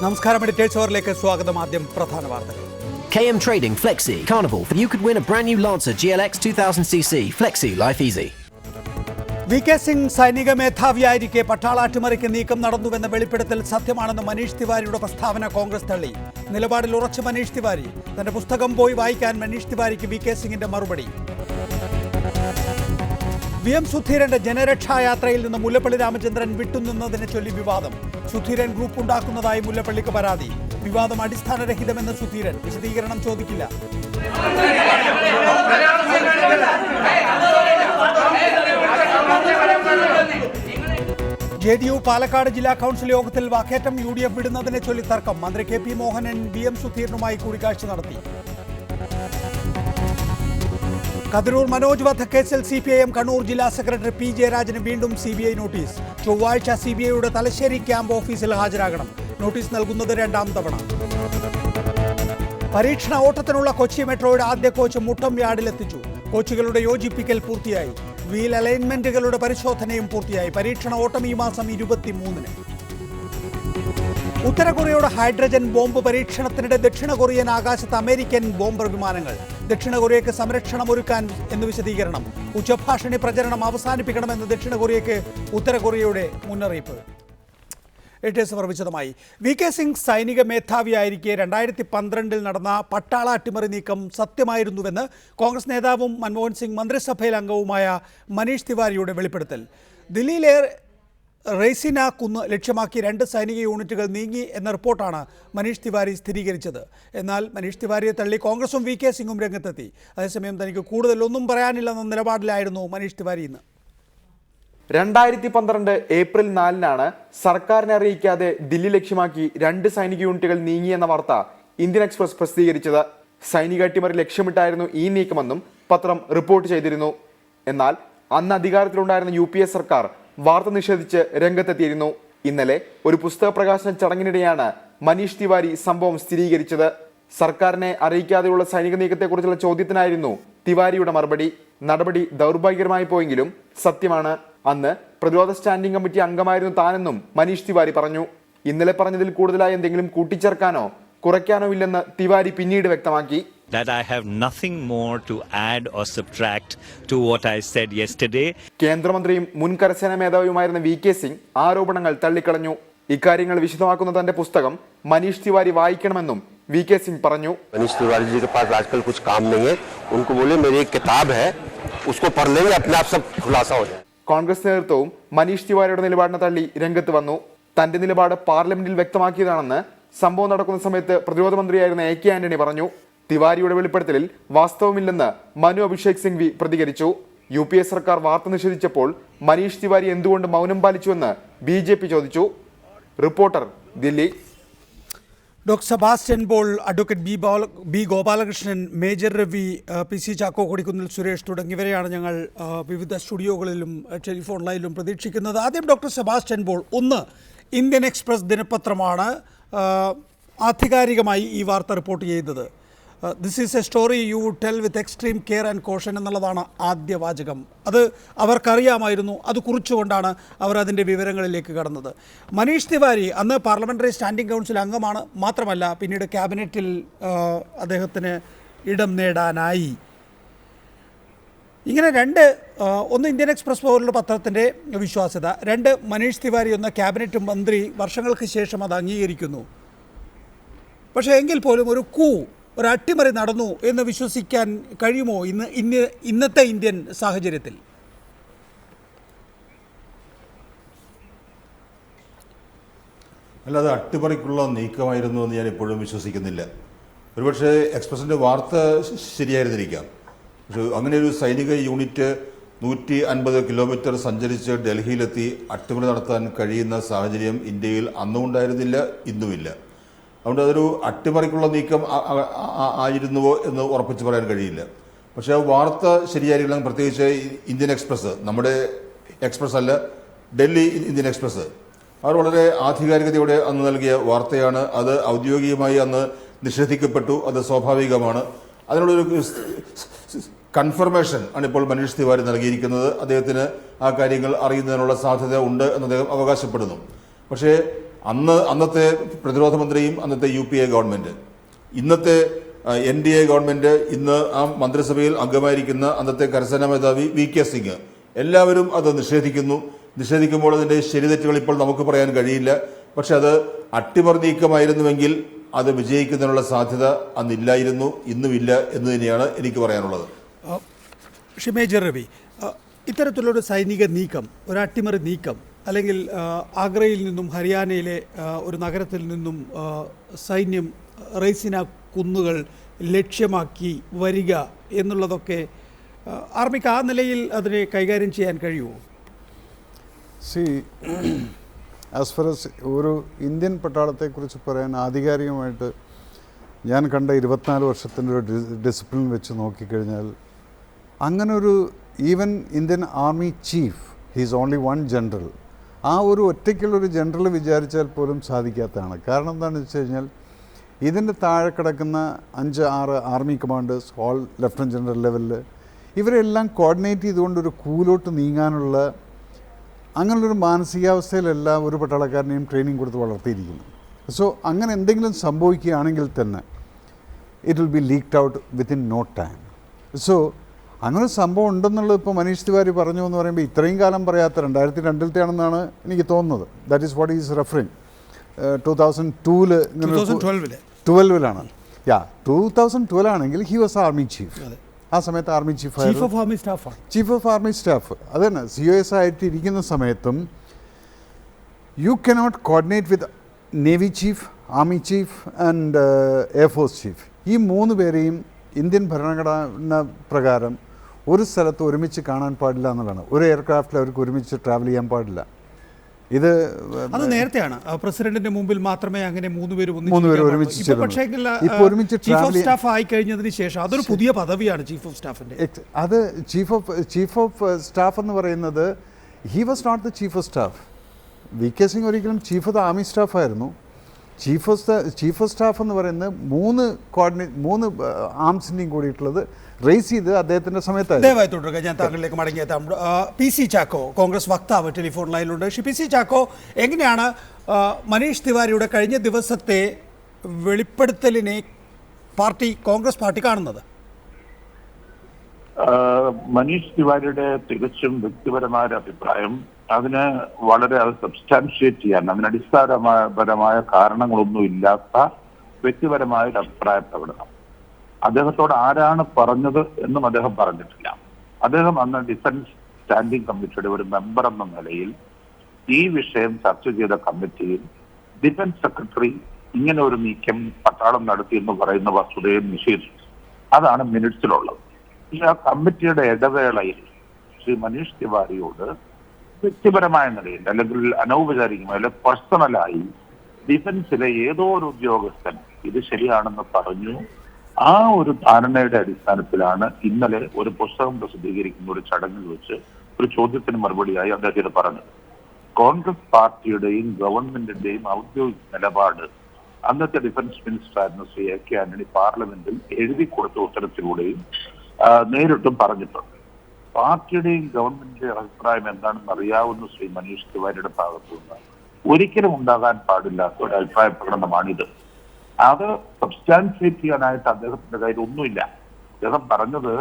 നമസ്കാരം, എഡിറ്റേഴ്സ് അവറിലേക്ക് സ്വാഗതം. ആദ്യം പ്രധാന വാർത്തകൾ. KM Trading Flexi Carnival. You could win a brand new Lancer GLX 2000cc. Flexi, life easy. VK Singh സൈനിക മേധാവിയായിരിക്കെ പട്ടാള അട്ടിമറിക്ക് നീക്കം നടന്നുവെന്ന വെളിപ്പെടുത്തൽ സത്യമാണെന്ന് മനീഷ് തിവാരിയുടെ പ്രസ്താവന കോൺഗ്രസ് തള്ളി. നിലപാടിൽ ഉറച്ച മനീഷ് തിവാരി. തന്റെ പുസ്തകം പോയി വായിക്കാൻ മനീഷ് തിവാരിക്ക് VK സിംഗിന്റെ മറുപടി. VM സുധീരന്റെ ജനരക്ഷായാത്രയിൽ നിന്ന് മുല്ലപ്പള്ളി രാമചന്ദ്രൻ വിട്ടുനിന്നതിനെ ചൊല്ലി വിവാദം. സുധീരൻ ഗ്രൂപ്പ് ഉണ്ടാക്കുന്നതായി മുല്ലപ്പള്ളിക്ക് പരാതി. വിവാദം അടിസ്ഥാനരഹിതമെന്ന് സുധീരൻ. വിശദീകരണം ചോദിക്കില്ല. JDU പാലക്കാട് ജില്ലാ കൗൺസിൽ യോഗത്തിൽ വാക്കേറ്റം. UDF വിടുന്നതിനെ ചൊല്ലി തർക്കം. മന്ത്രി KP മോഹനൻ VM സുധീരനുമായി കൂടിക്കാഴ്ച നടത്തി. കതിരൂർ മനോജ് വധക്കേസിൽ CPIM കണ്ണൂർ ജില്ലാ സെക്രട്ടറി P ജയരാജന് വീണ്ടും CBI നോട്ടീസ്. ചൊവ്വാഴ്ച CBIയുടെ തലശ്ശേരി ക്യാമ്പ് ഓഫീസിൽ ഹാജരാകണം. നോട്ടീസ് നൽകുന്നത് രണ്ടാം തവണ. പരീക്ഷണ ഓട്ടത്തിനുള്ള കൊച്ചി മെട്രോയുടെ ആദ്യ കോച്ച് മുട്ടം യാർഡിലെത്തിച്ചു. കോച്ചുകളുടെ യോജിപ്പിക്കൽ പൂർത്തിയായി. വീൽ അലൈൻമെന്റുകളുടെ പരിശോധനയും പൂർത്തിയായി. പരീക്ഷണ ഓട്ടം ഈ മാസം 23-ന്. ഉത്തര കൊറിയയുടെ ഹൈഡ്രജൻ ബോംബ് പരീക്ഷണത്തിനിടെ ദക്ഷിണ കൊറിയൻ ആകാശത്ത് അമേരിക്കൻ ബോംബർ വിമാനങ്ങൾ. ദക്ഷിണ കൊറിയയ്ക്ക് സംരക്ഷണമൊരുക്കാൻ എന്ന് വിശദീകരണം. ഉച്ചഭാഷിണി പ്രചരണം അവസാനിപ്പിക്കണമെന്ന് ദക്ഷിണ കൊറിയയ്ക്ക് ഉത്തര കൊറിയയുടെ മുന്നറിയിപ്പ്. വിശദമായി. VK സിംഗ് സൈനിക മേധാവിയായിരിക്കെ 2012 നടന്ന പട്ടാള അട്ടിമറി നീക്കം സത്യമായിരുന്നുവെന്ന് കോൺഗ്രസ് നേതാവും മൻമോഹൻ സിംഗ് മന്ത്രിസഭയിൽ അംഗവുമായ മനീഷ് തിവാരിയുടെ വെളിപ്പെടുത്തൽ. ദില്ലിയിലെ റെയ്സിന കുന്ന് ലക്ഷ്യമാക്കി 2 സൈനിക യൂണിറ്റുകൾ നീങ്ങി എന്ന റിപ്പോർട്ടാണ് മനീഷ് തിവാരി സ്ഥിരീകരിച്ചത്. എന്നാൽ മനീഷ് തിവാരിയെ തള്ളി കോൺഗ്രസും VK സിംഗും രംഗത്തെത്തി. അതേസമയം തനിക്ക് കൂടുതലൊന്നും പറയാനില്ലെന്ന നിലപാടിലായിരുന്നു മനീഷ് തിവാരി. ഇന്ന് 2012 ഏപ്രിൽ 4-നാണ് സർക്കാരിനെ അറിയിക്കാതെ ദില്ലി ലക്ഷ്യമാക്കി 2 സൈനിക യൂണിറ്റുകൾ നീങ്ങിയെന്ന വാർത്ത ഇന്ത്യൻ എക്സ്പ്രസ് പ്രസിദ്ധീകരിച്ചത്. സൈനിക അട്ടിമറി ലക്ഷ്യമിട്ടായിരുന്നു ഈ നീക്കമെന്നും പത്രം റിപ്പോർട്ട് ചെയ്തിരുന്നു. എന്നാൽ അന്ന് അധികാരത്തിലുണ്ടായിരുന്ന UPA സർക്കാർ വാർത്ത നിഷേധിച്ച് രംഗത്തെത്തിയിരുന്നു. ഇന്നലെ ഒരു പുസ്തക പ്രകാശന ചടങ്ങിനിടെയാണ് മനീഷ് തിവാരി സംഭവം സ്ഥിരീകരിച്ചത്. സർക്കാരിനെ അറിയിക്കാതെയുള്ള സൈനിക നീക്കത്തെക്കുറിച്ചുള്ള ചോദ്യത്തിനായിരുന്നു തിവാരിയുടെ മറുപടി. നടപടി ദൗർഭാഗ്യകരമായി പോയെങ്കിലും സത്യമാണ്. അന്ന് പ്രതിരോധ സ്റ്റാൻഡിംഗ് കമ്മിറ്റി അംഗമായിരുന്നു താനെന്നും മനീഷ് തിവാരി പറഞ്ഞു. ഇന്നലെ പറഞ്ഞതിൽ കൂടുതലായി എന്തെങ്കിലും കൂട്ടിച്ചേർക്കാനോ കുറയ്ക്കാനോ ഇല്ലെന്ന് തിവാരി പിന്നീട് വ്യക്തമാക്കി. That I have nothing more to add or subtract to what I said yesterday. കേന്ദ്രമന്ത്രിയും മുൻ കരസേനാ മേധാവിയുമായിരുന്ന VK സിംഗ് ആരോപണങ്ങൾ തള്ളിക്കളഞ്ഞു. ഇക്കാര്യങ്ങൾ വിശദമാക്കുന്ന തന്റെ പുസ്തകം മനീഷ് തിവാരി വായിക്കണമെന്നും VK സിംഗ് പറഞ്ഞു. മനീഷ് തിവാരി जी के पास आजकल कुछ काम नहीं है, उनको बोले मेरी एक किताब है, उसको पढ़ लेंगे, अपने आप सब खुलासा हो जाए. കോൺഗ്രസ് നേതൃത്വവും മനീഷ് തിവാരിയുടെ നിലപാടിനെ തള്ളി രംഗത്ത് വന്നു. തന്റെ നിലപാട് പാർലമെന്റിൽ വ്യക്തമാക്കിയതാണെന്ന് സംഭവം നടക്കുന്ന സമയത്ത് പ്രതിരോധ മന്ത്രിയായിരുന്ന AK ആന്റണി പറഞ്ഞു. തിവാരിയുടെ വെളിപ്പെടുത്തലിൽ വാസ്തവമില്ലെന്ന് മനു അഭിഷേക് സിംഗ്വി പ്രതികരിച്ചു. UPA സർക്കാർ വാർത്ത നിഷേധിച്ചപ്പോൾ മനീഷ് തിവാരി എന്തുകൊണ്ട് മൗനം പാലിച്ചുവെന്ന് BJP ചോദിച്ചു. Reporter, Delhi. Doctor Sebastian Paul, advocate B Gopalakrishnan, major Ravi, PC Chacko, Kodikunnil Suresh തുടങ്ങിയവരെയാണ് ഞങ്ങൾ വിവിധ സ്റ്റുഡിയോകളിലും ടെലിഫോൺ ലൈനിലും പ്രതീക്ഷിക്കുന്നത്. ആദ്യം ഡോക്ടർ സെബാസ്റ്റ്യൻ പോൾ. ഒന്ന്, ഇന്ത്യൻ എക്സ്പ്രസ് ദിനപത്രമാണ് ആധികാരികമായി ഈ വാർത്ത റിപ്പോർട്ട് ചെയ്തത്. This is a story you would tell with extreme care and caution എന്നുള്ളതാണ് ആദ്യ വാചകം. അത് അവർക്കറിയാമായിരുന്നു. അത് കുറിച്ചുകൊണ്ടാണ് അവർ അതിൻ്റെ വിവരങ്ങളിലേക്ക് കടന്നത്. മനീഷ് തിവാരി അന്ന് പാർലമെൻ്ററി സ്റ്റാൻഡിംഗ് കൗൺസിൽ അംഗമാണ്. മാത്രമല്ല പിന്നീട് ക്യാബിനറ്റിൽ അദ്ദേഹത്തിന് ഇടം നേടാനായി. ഇങ്ങനെ ഒന്ന് ഇന്ത്യൻ എക്സ്പ്രസ് പോലുള്ള പത്രത്തിൻ്റെ വിശ്വാസ്യത, 2 മനീഷ് തിവാരി എന്ന ക്യാബിനറ്റ് മന്ത്രി വർഷങ്ങൾക്ക് ശേഷം അത് അംഗീകരിക്കുന്നു. പക്ഷേ എങ്കിൽ പോലും ഒരു അട്ടിമറി നടന്നു എന്ന് വിശ്വസിക്കാൻ കഴിയുമോ ഇന്നത്തെ ഇന്ത്യൻ സാഹചര്യത്തിൽ? അല്ലാതെ അട്ടിമറിക്കുള്ള നീക്കമായിരുന്നു എന്ന് ഞാൻ ഇപ്പോഴും വിശ്വസിക്കുന്നില്ല. ഒരുപക്ഷെ എക്സ്പ്രസിൻ്റെ വാർത്ത ശരിയായിരുന്നിരിക്കാം. പക്ഷെ അങ്ങനെ ഒരു സൈനിക യൂണിറ്റ് 150 കിലോമീറ്റർ സഞ്ചരിച്ച് ഡൽഹിയിലെത്തി അട്ടിമറി നടത്താൻ കഴിയുന്ന സാഹചര്യം ഇന്ത്യയിൽ അന്നും ഉണ്ടായിരുന്നില്ല, ഇന്നുമില്ല. അതുകൊണ്ട് അതൊരു അട്ടിമറിക്കുള്ള നീക്കം ആയിരുന്നുവോ എന്ന് ഉറപ്പിച്ച് പറയാൻ കഴിയില്ല. പക്ഷേ ആ വാർത്ത ശരിയായിരിക്കണം. പ്രത്യേകിച്ച് ഇന്ത്യൻ എക്സ്പ്രസ്, നമ്മുടെ എക്സ്പ്രസ് അല്ല, ഡൽഹി ഇന്ത്യൻ എക്സ്പ്രസ്, അവർ വളരെ ആധികാരികതയോടെ അന്ന് നൽകിയ വാർത്തയാണ്. അത് ഔദ്യോഗികമായി അന്ന് നിഷേധിക്കപ്പെട്ടു. അത് സ്വാഭാവികമാണ്. അതിനുള്ളൊരു കൺഫർമേഷൻ ആണ് ഇപ്പോൾ മനീഷ് തിവാരി നൽകിയിരിക്കുന്നത്. അദ്ദേഹത്തിന് ആ കാര്യങ്ങൾ അറിയുന്നതിനുള്ള സാധ്യത ഉണ്ട് എന്ന് അദ്ദേഹം അവകാശപ്പെടുന്നു. പക്ഷേ അന്നത്തെ പ്രതിരോധ മന്ത്രിയും അന്നത്തെ UPA ഗവൺമെൻറ്, ഇന്നത്തെ NDA ഗവൺമെൻറ്, ഇന്ന് ആ മന്ത്രിസഭയിൽ അംഗമായിരിക്കുന്ന അന്നത്തെ കരസേനാ മേധാവി VK സിംഗ് എല്ലാവരും അത് നിഷേധിക്കുമ്പോൾ അതിൻ്റെ ശരിതെറ്റുകൾ ഇപ്പോൾ നമുക്ക് പറയാൻ കഴിയില്ല. പക്ഷെ അത് അട്ടിമറി നീക്കമായിരുന്നുവെങ്കിൽ അത് വിജയിക്കുന്നതിനുള്ള സാധ്യത അന്നില്ലായിരുന്നു, ഇന്നുമില്ല എന്ന് തന്നെയാണ് എനിക്ക് പറയാനുള്ളത്. ഷിമേജർ രവി, ഇത്തരത്തിലൊരു സൈനിക നീക്കം, ഒരു അട്ടിമറി നീക്കം, അല്ലെങ്കിൽ ആഗ്രയിൽ നിന്നും ഹരിയാനയിലെ ഒരു നഗരത്തിൽ നിന്നും സൈന്യം റെയ്സിന കുന്നുകൾ ലക്ഷ്യമാക്കി വരിക എന്നുള്ളതൊക്കെ ആർമിക്ക് ആ നിലയിൽ അതിനെ കൈകാര്യം ചെയ്യാൻ കഴിയുമോ? ആസ് ഫാർ എസ് ഒരു ഇന്ത്യൻ പട്ടാളത്തെക്കുറിച്ച് പറയാൻ ആധികാരികമായിട്ട് ഞാൻ കണ്ട 24 വർഷത്തിൻ്റെ ഒരു ഡിസിപ്ലിൻ വെച്ച് നോക്കിക്കഴിഞ്ഞാൽ അങ്ങനൊരു even Indian army chief, he's only one general, ആ ഒരു ഒറ്റയ്ക്കുള്ളൊരു ജനറൽ വിചാരിച്ചാൽ പോലും സാധിക്കാത്തതാണ്. കാരണം എന്താണെന്ന് വെച്ച് കഴിഞ്ഞാൽ ഇതിൻ്റെ താഴെ കിടക്കുന്ന 5-6 army commanders, all lieutenant general ലെവലിൽ, ഇവരെല്ലാം കോർഡിനേറ്റ് ചെയ്തുകൊണ്ടൊരു കൂലോട്ട് നീങ്ങാനുള്ള അങ്ങനെയുള്ളൊരു മാനസികാവസ്ഥയിലല്ല ഒരു പട്ടാളക്കാരനെയും ട്രെയിനിങ് കൊടുത്ത് വളർത്തിയിരിക്കുന്നു. സോ അങ്ങനെ എന്തെങ്കിലും സംഭവിക്കുകയാണെങ്കിൽ തന്നെ it will be leaked out within no time. So അങ്ങനെ ഒരു സംഭവം ഉണ്ടെന്നുള്ളത് ഇപ്പോൾ മനീഷ് തിവാരി പറഞ്ഞു എന്ന് പറയുമ്പോൾ ഇത്രയും കാലം പറയാത്ത 2002 ആണെന്നാണ് എനിക്ക് തോന്നുന്നത്. That is what is referring. 2012ലാണ് 2012 ആണെങ്കിൽ ഹി വാസ് ആർമി ചീഫ്. ആ സമയത്ത് army chief chief of army staff അത് തന്നെ COS ആയിട്ട് ഇരിക്കുന്ന സമയത്തും you cannot coordinate with navy chief, army chief and air force chief. ഈ 3 പേരെയും ഇന്ത്യൻ ഭരണഘടന പ്രകാരം ഒരു സ്ഥലത്ത് ഒരുമിച്ച് കാണാൻ പാടില്ല എന്നുള്ളതാണ്. ഒരു എയർക്രാഫ്റ്റിൽ അവർക്ക് ഒരുമിച്ച് ട്രാവൽ ചെയ്യാൻ പാടില്ല. ഇത് നേരത്തെയാണ് പ്രസിഡന്റിന്റെ മുമ്പിൽ മാത്രമേ അങ്ങനെ 3 പേര് ഒരുമിച്ച് ചീഫ് ഓഫ് സ്റ്റാഫ് ആയി കഴിഞ്ഞതിന് ശേഷം അതൊരു പുതിയ പദവിയാണ് ചീഫ് ഓഫ് സ്റ്റാഫിന്റെ. അത് ചീഫ് ഓഫ് സ്റ്റാഫ് എന്ന് പറയുന്നത് he was not the chief of staff. VK Singh ഒരിക്കലും chief of the army staff ആയിരുന്നു. ചീഫ് ഓഫ് സ്റ്റാഫ് എന്ന് പറയുന്നത് 3 ആംസിൻ്റെയും കൂടിയിട്ടുള്ളത് റേസ് ചെയ്ത് അദ്ദേഹത്തിൻ്റെ സമയത്തായിരുന്നു. ദയവായി തുടരുക, ഞാൻ താങ്കളിലേക്ക് മടങ്ങിയെത്താം. PC ചാക്കോ, കോൺഗ്രസ് വക്താവ്, ടെലിഫോൺ ലൈനിലുണ്ട്. PC ചാക്കോ, എങ്ങനെയാണ് മനീഷ് തിവാരിയുടെ കഴിഞ്ഞ ദിവസത്തെ വെളിപ്പെടുത്തലിനെ കോൺഗ്രസ് പാർട്ടി കാണുന്നത്? മനീഷ് തിവാരിയുടെ തികച്ചും വ്യക്തിപരമായ ഒരു അഭിപ്രായം, അതിന് വളരെ സബ്സ്റ്റാൻഷിയേറ്റ് ചെയ്യാൻ, അതിന് അടിസ്ഥാനപരമായ കാരണങ്ങളൊന്നും ഇല്ലാത്ത വ്യക്തിപരമായ ഒരു അഭിപ്രായ പ്രകടനം. അദ്ദേഹത്തോട് ആരാണ് പറഞ്ഞത് എന്നും അദ്ദേഹം പറഞ്ഞിട്ടില്ല. അദ്ദേഹം അന്ന് ഡിഫൻസ് സ്റ്റാൻഡിംഗ് കമ്മിറ്റിയുടെ ഒരു മെമ്പർ എന്ന നിലയിൽ ഈ വിഷയം ചർച്ച ചെയ്ത കമ്മിറ്റിയിൽ ഡിഫൻസ് സെക്രട്ടറി ഇങ്ങനെ ഒരു നീക്കം പട്ടാളം നടത്തി എന്ന് പറയുന്ന വസ്തുതയെ നിഷേധിച്ചു. അതാണ് മിനിറ്റ്സിലുള്ളത്. ഈ ആ കമ്മിറ്റിയുടെ ഇടവേളയിൽ ശ്രീ മനീഷ് തിവാരിയോട് വ്യക്തിപരമായ നിലയിൽ അല്ലെങ്കിൽ അനൗപചാരികമായി അല്ലെങ്കിൽ പേഴ്സണലായി ഡിഫൻസിലെ ഏതോ ഒരു ഉദ്യോഗസ്ഥൻ ഇത് ശരിയാണെന്ന് പറഞ്ഞു. ആ ഒരു ധാരണയുടെ അടിസ്ഥാനത്തിലാണ് ഇന്നലെ ഒരു പുസ്തകം പ്രസിദ്ധീകരിക്കുന്ന ഒരു ചടങ്ങിൽ വെച്ച് ഒരു ചോദ്യത്തിന് മറുപടിയായി അദ്ദേഹം ഇത് പറഞ്ഞത്. കോൺഗ്രസ് പാർട്ടിയുടെയും ഗവൺമെന്റിന്റെയും ഔദ്യോഗിക നിലപാട് അന്നത്തെ ഡിഫൻസ് മിനിസ്റ്റർ ആയിരുന്ന ശ്രീ AK ആന്റണി പാർലമെന്റിൽ എഴുതി കൊടുത്ത ഉത്തരത്തിലൂടെയും നേരിട്ടും പറഞ്ഞിട്ടുണ്ട്. പാർട്ടിയുടെയും ഗവൺമെന്റിന്റെയും അഭിപ്രായം എന്താണെന്ന് അറിയാവുന്ന ശ്രീ മനീഷ് തിവാരിയുടെ ഭാഗത്തു നിന്ന് ഒരിക്കലും ഉണ്ടാകാൻ പാടില്ലാത്ത ഒരു അഭിപ്രായ പ്രകടനമാണിത്. അത് സബ്സ്റ്റാൻഷിയേറ്റ് ചെയ്യാനായിട്ട് അദ്ദേഹത്തിന്റെ കയ്യിൽ ഒന്നുമില്ല. അദ്ദേഹം പറഞ്ഞത്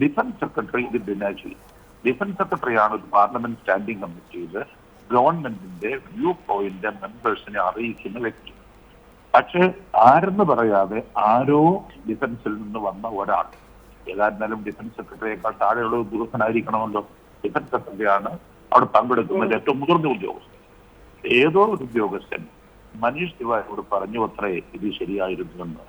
ഡിഫൻസ് സെക്രട്ടറി ഇത് ഡിനൈ ചെയ്യും. ഡിഫൻസ് സെക്രട്ടറിയാണ് ഒരു പാർലമെന്റ് സ്റ്റാൻഡിംഗ് കമ്മിറ്റിയിൽ ഗവൺമെന്റിന്റെ വ്യൂ പോയിന്റ് മെമ്പേഴ്സിനെ അറിയിക്കുന്ന വ്യക്തി. പക്ഷെ ആരെന്ന് പറയാതെ ആരോ ഡിഫൻസിൽ നിന്ന് വന്ന ഒരാൾ, ഏതായിരുന്നാലും ഡിഫൻസ് സെക്രട്ടറിയേക്കാൾ താഴെയുള്ള ഉദ്യോഗസ്ഥനായിരിക്കണമല്ലോ. ഡിഫൻസ് സെക്രട്ടറിയാണ് അവിടെ പങ്കെടുക്കുന്നത് ഏറ്റവും മുതിർന്ന ഉദ്യോഗസ്ഥൻ. ഏതോ ഒരു ഉദ്യോഗസ്ഥൻ മനീഷ് തിവാരിയോട് പറഞ്ഞു അത്രേ ഇത് ശരിയായിരുന്നുവെന്ന്.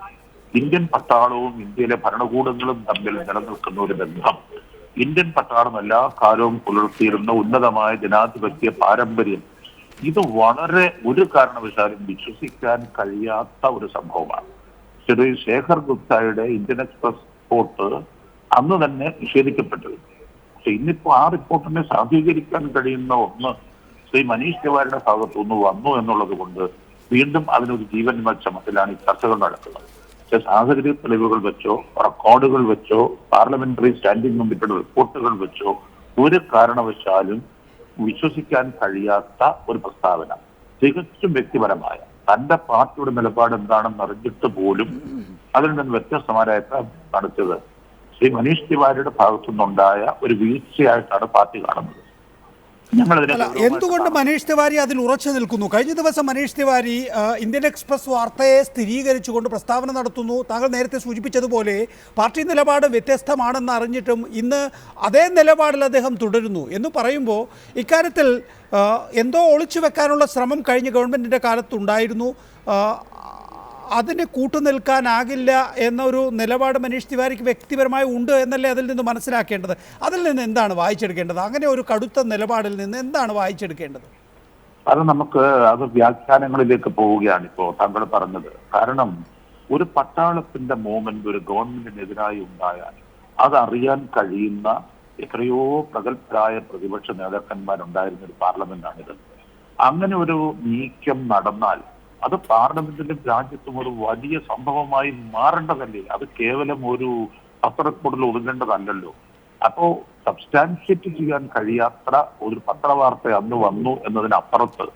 ഇന്ത്യൻ പട്ടാളവും ഇന്ത്യയിലെ ഭരണകൂടങ്ങളും തമ്മിൽ നിലനിൽക്കുന്ന ഒരു ബന്ധം, ഇന്ത്യൻ പട്ടാളം എല്ലാ കാലവും പുലർത്തിയിരുന്ന ഉന്നതമായ ജനാധിപത്യ പാരമ്പര്യം, ഇത് വളരെ ഒരു കാരണവശാലും വിശ്വസിക്കാൻ കഴിയാത്ത ഒരു സംഭവമാണ്. ശ്രീ ശേഖർ ഗുപ്തയുടെ ഇന്ത്യൻ എക്സ്പ്രസ് റിപ്പോർട്ട് അന്ന് തന്നെ നിഷേധിക്കപ്പെട്ടത്. പക്ഷെ ഇന്നിപ്പോ ആ റിപ്പോർട്ടിനെ സാധൂകരിക്കാൻ കഴിയുന്ന ഒന്ന് ശ്രീ മനീഷ് തിവാരിയുടെ ഭാഗത്തുനിന്ന് വന്നു എന്നുള്ളത് കൊണ്ട് വീണ്ടും അതിനൊരു ജീവൻ വെച്ച മട്ടിലാണ് ഈ ചർച്ചകൾ നടക്കുന്നത്. പക്ഷെ സാഹചര്യ തെളിവുകൾ വെച്ചോ റെക്കോർഡുകൾ വെച്ചോ പാർലമെന്ററി സ്റ്റാൻഡിംഗ് കമ്മിറ്റിയുടെ റിപ്പോർട്ടുകൾ വെച്ചോ ഒരു കാരണവശാലും വിശ്വസിക്കാൻ കഴിയാത്ത ഒരു പ്രസ്താവന. തികച്ചും വ്യക്തിപരമായ തന്റെ പാർട്ടിയുടെ നിലപാട് എന്താണെന്ന് അറിഞ്ഞിട്ട് പോലും അതിൽ നിന്ന് വ്യത്യസ്തമായ നടത്തിയത് ശ്രീ മനീഷ് തിവാരിയുടെ ഭാഗത്തുനിന്നുണ്ടായ ഒരു വീഴ്ചയായിട്ടാണ് പാർട്ടി കാണുന്നത്. അല്ല, എന്തുകൊണ്ട് മനീഷ് തിവാരി അതിൽ ഉറച്ചു നിൽക്കുന്നു? കഴിഞ്ഞ ദിവസം മനീഷ് തിവാരി ഇന്ത്യൻ എക്സ്പ്രസ് വാർത്തയെ സ്ഥിരീകരിച്ചുകൊണ്ട് പ്രസ്താവന നടത്തുന്നു. താങ്കൾ നേരത്തെ സൂചിപ്പിച്ചതുപോലെ പാർട്ടി നിലപാട് വ്യത്യസ്തമാണെന്ന് അറിഞ്ഞിട്ടും ഇന്ന് അതേ നിലപാടിൽ അദ്ദേഹം തുടരുന്നു എന്ന് പറയുമ്പോൾ ഇക്കാര്യത്തിൽ എന്തോ ഒളിച്ചു വെക്കാനുള്ള ശ്രമം കഴിഞ്ഞ ഗവൺമെൻറ്റിൻ്റെ കാലത്തുണ്ടായിരുന്നു. അതിന് കൂട്ടുനിൽക്കാനാകില്ല എന്നൊരു നിലപാട് മനീഷ് തിവാരിക്ക് വ്യക്തിപരമായി ഉണ്ട് എന്നല്ലേ അതിൽ നിന്ന് മനസ്സിലാക്കേണ്ടത്? അതിൽ നിന്ന് എന്താണ് വായിച്ചെടുക്കേണ്ടത്? അങ്ങനെ ഒരു കടുത്ത നിലപാടിൽ നിന്ന് എന്താണ് വായിച്ചെടുക്കേണ്ടത്? അത് വ്യാഖ്യാനങ്ങളിലേക്ക് പോവുകയാണ് ഇപ്പോൾ താങ്കൾ പറഞ്ഞത്. കാരണം ഒരു പട്ടാളത്തിന്റെ മൂവ്മെന്റ് ഒരു ഗവൺമെന്റിനെതിരായി ഉണ്ടായാൽ അതറിയാൻ കഴിയുന്ന എത്രയോ പ്രഗത്ഭരായ പ്രതിപക്ഷ നേതാക്കന്മാരുണ്ടായിരുന്ന ഒരു പാർലമെന്റാണിത്. അങ്ങനെ ഒരു നീക്കം നടന്നാൽ അത് പാർലമെന്റിലും രാജ്യത്തും ഒരു വലിയ സംഭവമായി മാറേണ്ടതല്ലേ? അത് കേവലം ഒരു പത്രക്കുടൽ ഒതുങ്ങേണ്ടതല്ലല്ലോ. അപ്പോ സബ്സ്റ്റാൻഷിയേറ്റ് ചെയ്യാൻ കഴിയാത്ത ഒരു പത്രവാർത്ത അന്ന് വന്നു എന്നതിനപ്പുറത്ത്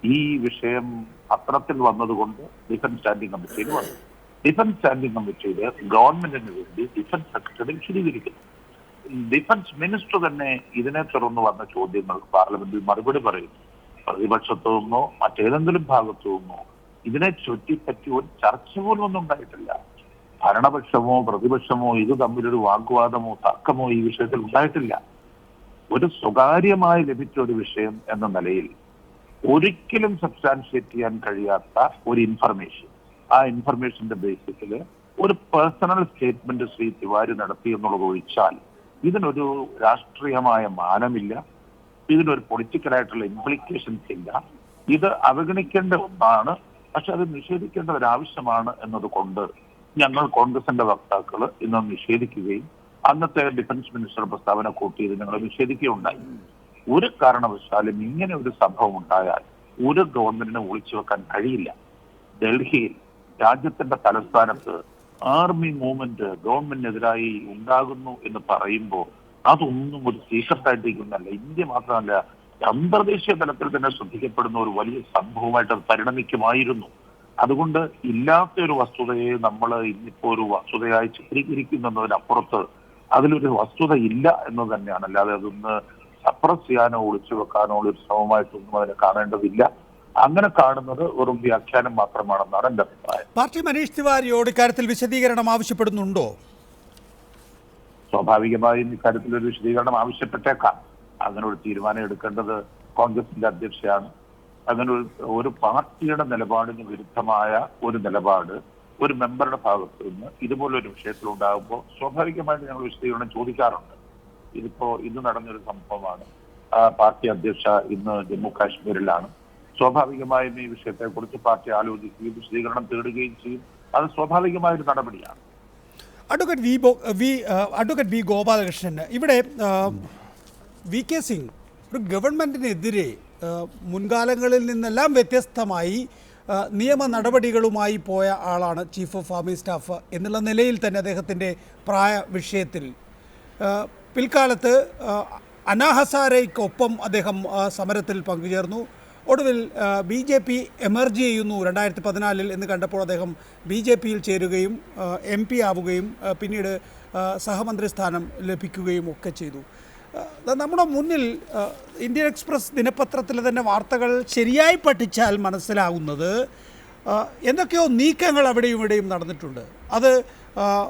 ഈ വിഷയം പത്രത്തിൽ വന്നതുകൊണ്ട് ഡിഫൻസ് സ്റ്റാൻഡിംഗ് കമ്മിറ്റിയിൽ വന്നു. ഡിഫൻസ് സ്റ്റാൻഡിംഗ് കമ്മിറ്റിയിൽ ഗവൺമെന്റിന് വേണ്ടി ഡിഫൻസ് സെക്രട്ടറി വിശദീകരിക്കുന്നു. ഡിഫൻസ് മിനിസ്റ്റർ തന്നെ ഇതിനെ തുടർന്ന് വന്ന ചോദ്യങ്ങൾക്ക് പാർലമെന്റിൽ മറുപടി പറയുന്നു. പ്രതിപക്ഷത്തു നിന്നോ മറ്റേതെങ്കിലും ഭാഗത്തു നിന്നോ ഇതിനെ ചുറ്റിപ്പറ്റി ഒരു ചർച്ച പോലും ഒന്നും ഉണ്ടായിട്ടില്ല. ഭരണപക്ഷമോ പ്രതിപക്ഷമോ ഇത് തമ്മിലൊരു വാഗ്വാദമോ തർക്കമോ ഈ വിഷയത്തിൽ ഉണ്ടായിട്ടില്ല. ഒരു സ്വകാര്യമായി ലഭിച്ച ഒരു വിഷയം എന്ന നിലയിൽ ഒരിക്കലും സബ്സ്റ്റാൻഷിയേറ്റ് ചെയ്യാൻ കഴിയാത്ത ഒരു ഇൻഫർമേഷൻ, ആ ഇൻഫർമേഷന്റെ ബേസിസിൽ ഒരു പേഴ്സണൽ സ്റ്റേറ്റ്മെന്റ് ശ്രീ തിവാരി നടത്തി എന്നുള്ളത് ഒഴിച്ചാൽ ഇതിനൊരു രാഷ്ട്രീയമായ മാനമില്ല, ഇതിനൊരു പൊളിറ്റിക്കലായിട്ടുള്ള ഇംപ്ലിക്കേഷൻസ് ഇല്ല. ഇത് അവഗണിക്കേണ്ട ഒന്നാണ്, പക്ഷെ അത് നിഷേധിക്കേണ്ട ഒരു ആവശ്യമാണ് എന്നതുകൊണ്ട് ഞങ്ങൾ കോൺഗ്രസിന്റെ വക്താക്കൾ ഇന്ന് നിഷേധിക്കുകയും അന്നത്തെ ഡിഫൻസ് മിനിസ്റ്റർ പ്രസ്താവന കൂട്ടിയത് ഞങ്ങൾ നിഷേധിക്കുകയുണ്ടായി. ഒരു കാരണവശാലും ഇങ്ങനെ ഒരു സംഭവം ഉണ്ടായാൽ ഒരു ഗവൺമെന്റിനെ ഒളിച്ചു വെക്കാൻ കഴിയില്ല. ഡൽഹിയിൽ രാജ്യത്തിന്റെ തലസ്ഥാനത്ത് ആർമി മൂവ്മെന്റ് ഗവൺമെന്റിനെതിരായി ഉണ്ടാകുന്നു എന്ന് പറയുമ്പോൾ അതൊന്നും ഒരു സീക്രട്ടായിട്ടേക്കൊന്നല്ല. ഇന്ത്യ മാത്രമല്ല, അന്തർദേശീയ തലത്തിൽ തന്നെ ശ്രദ്ധിക്കപ്പെടുന്ന ഒരു വലിയ സംഭവമായിട്ട് അത് പരിണമിക്കുമായിരുന്നു. അതുകൊണ്ട് ഇല്ലാത്ത ഒരു വസ്തുതയെ നമ്മൾ ഇന്നിപ്പോ ഒരു വസ്തുതയായി ചിത്രീകരിക്കുന്നതിനപ്പുറത്ത് അതിലൊരു വസ്തുത ഇല്ല എന്ന് തന്നെയാണ്. അല്ലാതെ അതൊന്ന് സപ്രസ് ചെയ്യാനോ ഒളിച്ചു വെക്കാനോ ഒരു ശ്രമമായിട്ടൊന്നും അതിനെ കാണേണ്ടതില്ല. അങ്ങനെ കാണുന്നത് ഒരു വ്യാഖ്യാനം മാത്രമാണെന്നാണ് എന്റെ അഭിപ്രായം. പാർട്ടി മനീഷ് തിവാരിയോട് ഇക്കാര്യത്തിൽ വിശദീകരണം ആവശ്യപ്പെടുന്നുണ്ടോ? സ്വാഭാവികമായും ഇക്കാര്യത്തിൽ ഒരു വിശദീകരണം ആവശ്യപ്പെട്ടേക്കാം. അങ്ങനെ ഒരു തീരുമാനം എടുക്കേണ്ടത് കോൺഗ്രസിന്റെ അധ്യക്ഷയാണ്. അങ്ങനെ ഒരു പാർട്ടിയുടെ നിലപാടിന് വിരുദ്ധമായ ഒരു നിലപാട് ഒരു മെമ്പറുടെ ഭാഗത്ത് നിന്ന് ഇതുപോലൊരു വിഷയത്തിൽ ഉണ്ടാകുമ്പോൾ സ്വാഭാവികമായിട്ട് ഞങ്ങൾ വിശദീകരണം ചോദിക്കാറുണ്ട്. ഇത് നടന്നൊരു സംഭവമാണ്. പാർട്ടി അധ്യക്ഷ ഇന്ന് ജമ്മു കാശ്മീരിലാണ്. സ്വാഭാവികമായും ഈ വിഷയത്തെക്കുറിച്ച് പാർട്ടി ആലോചിക്കുകയും വിശദീകരണം തേടുകയും ചെയ്യും. അത് സ്വാഭാവികമായ ഒരു നടപടിയാണ്. അഡ്വക്കേറ്റ് വി ഗോപാലകൃഷ്ണൻ, ഇവിടെ വി കെ സിംഗ് ഒരു ഗവൺമെൻറ്റിനെതിരെ മുൻകാലങ്ങളിൽ നിന്നെല്ലാം വ്യത്യസ്തമായി നിയമ നടപടികളുമായി പോയ ആളാണ് ചീഫ് ഓഫ് ആർമി സ്റ്റാഫ് എന്നുള്ള നിലയിൽ തന്നെ അദ്ദേഹത്തിൻ്റെ പ്രായ വിഷയത്തിൽ പിൽക്കാലത്ത് അനാ ഹസാരെയ്ക്കൊപ്പം അദ്ദേഹം സമരത്തിൽ പങ്കുചേർന്നു. ഒടുവിൽ BJP എമർജ് ചെയ്യുന്നു 2014 എന്ന് കണ്ടപ്പോൾ അദ്ദേഹം BJPയിൽ ചേരുകയും MP ആവുകയും പിന്നീട് സഹമന്ത്രി സ്ഥാനം ലഭിക്കുകയും ഒക്കെ ചെയ്തു. നമ്മുടെ മുന്നിൽ ഇന്ത്യൻ എക്സ്പ്രസ് ദിനപത്രത്തിലെ തന്നെ വാർത്തകൾ ശരിയായി പഠിച്ചാൽ മനസ്സിലാകുന്നത് എന്തൊക്കെയോ നീക്കങ്ങൾ അവിടെയും ഇവിടെയും നടന്നിട്ടുണ്ട്. അത്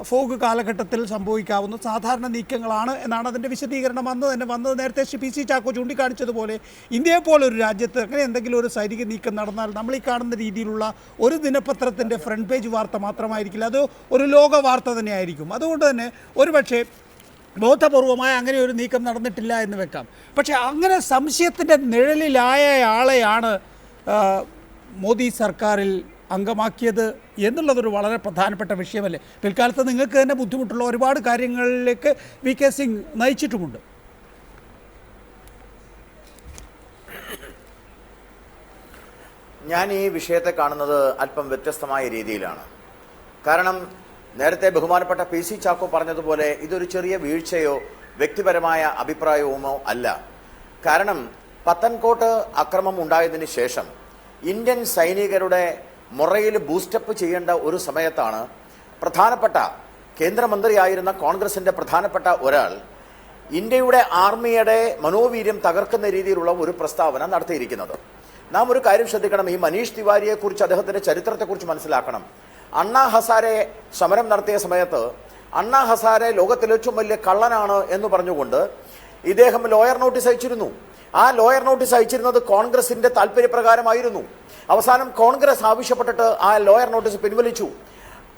ഫോഗ് കാലഘട്ടത്തിൽ സംഭവിക്കാവുന്ന സാധാരണ നീക്കങ്ങളാണ് എന്നാണ് അതിൻ്റെ വിശദീകരണം അന്ന് തന്നെ വന്നത്. നേരത്തെ PC ചാക്കോ ചൂണ്ടിക്കാണിച്ചതുപോലെ ഇന്ത്യയെ പോലൊരു രാജ്യത്ത് അങ്ങനെ എന്തെങ്കിലും ഒരു സൈനിക നീക്കം നടന്നാൽ നമ്മൾ ഈ കാണുന്ന രീതിയിലുള്ള ഒരു ദിനപത്രത്തിൻ്റെ ഫ്രണ്ട് പേജ് വാർത്ത മാത്രമായിരിക്കില്ല, അത് ഒരു ലോക വാർത്ത തന്നെയായിരിക്കും. അതുകൊണ്ട് തന്നെ ഒരുപക്ഷെ ബോധപൂർവമായ അങ്ങനെ ഒരു നീക്കം നടന്നിട്ടില്ല എന്ന് വെക്കാം. പക്ഷേ അങ്ങനെ സംശയത്തിൻ്റെ നിഴലിലായ ആളെയാണ് മോദി സർക്കാരിൽ അംഗമാക്കിയത് എന്നുള്ളതൊരു വളരെ പ്രധാനപ്പെട്ട വിഷയമല്ലേ? പിൽക്കാലത്ത് നിങ്ങൾക്ക് തന്നെ ബുദ്ധിമുട്ടുള്ള ഒരുപാട് കാര്യങ്ങളിലേക്ക് വി കെ സിംഗ് നയിച്ചിട്ടുമുണ്ട്. ഞാൻ ഈ വിഷയത്തെ കാണുന്നത് അല്പം വ്യത്യസ്തമായ രീതിയിലാണ്. കാരണം നേരത്തെ ബഹുമാനപ്പെട്ട PC ചാക്കോ പറഞ്ഞതുപോലെ ഇതൊരു ചെറിയ വീഴ്ചയോ വ്യക്തിപരമായ അഭിപ്രായവുമോ അല്ല. കാരണം പത്തൻകോട്ട് അക്രമം ഉണ്ടായതിനു ശേഷം ഇന്ത്യൻ സൈനികരുടെ മുറയിൽ ബൂസ്റ്റപ്പ് ചെയ്യേണ്ട ഒരു സമയത്താണ് പ്രധാനപ്പെട്ട കേന്ദ്രമന്ത്രിയായിരുന്ന കോൺഗ്രസിൻ്റെ പ്രധാനപ്പെട്ട ഒരാൾ ഇന്ത്യയുടെ ആർമിയുടെ മനോവീര്യം തകർക്കുന്ന രീതിയിലുള്ള ഒരു പ്രസ്താവന നടത്തിയിരിക്കുന്നത്. നാം ഒരു കാര്യം ശ്രദ്ധിക്കണം. ഈ മനീഷ് തിവാരിയെക്കുറിച്ച്, അദ്ദേഹത്തിൻ്റെ ചരിത്രത്തെക്കുറിച്ച് മനസ്സിലാക്കണം. അണ്ണാ ഹസാരെ സമരം നടത്തിയ സമയത്ത് അണ്ണാ ഹസാരെ ലോകത്തിലെ ഏറ്റവും വലിയ കള്ളനാണ് എന്ന് പറഞ്ഞുകൊണ്ട് ഇദ്ദേഹം ലോയർ നോട്ടീസ് അയച്ചിരുന്നു. ആ ലോയർ നോട്ടീസ് അയച്ചിരുന്നത് കോൺഗ്രസിന്റെ താല്പര്യപ്രകാരമായിരുന്നു. അവസാനം കോൺഗ്രസ് ആവശ്യപ്പെട്ടിട്ട് ആ ലോയർ നോട്ടീസ് പിൻവലിച്ചു.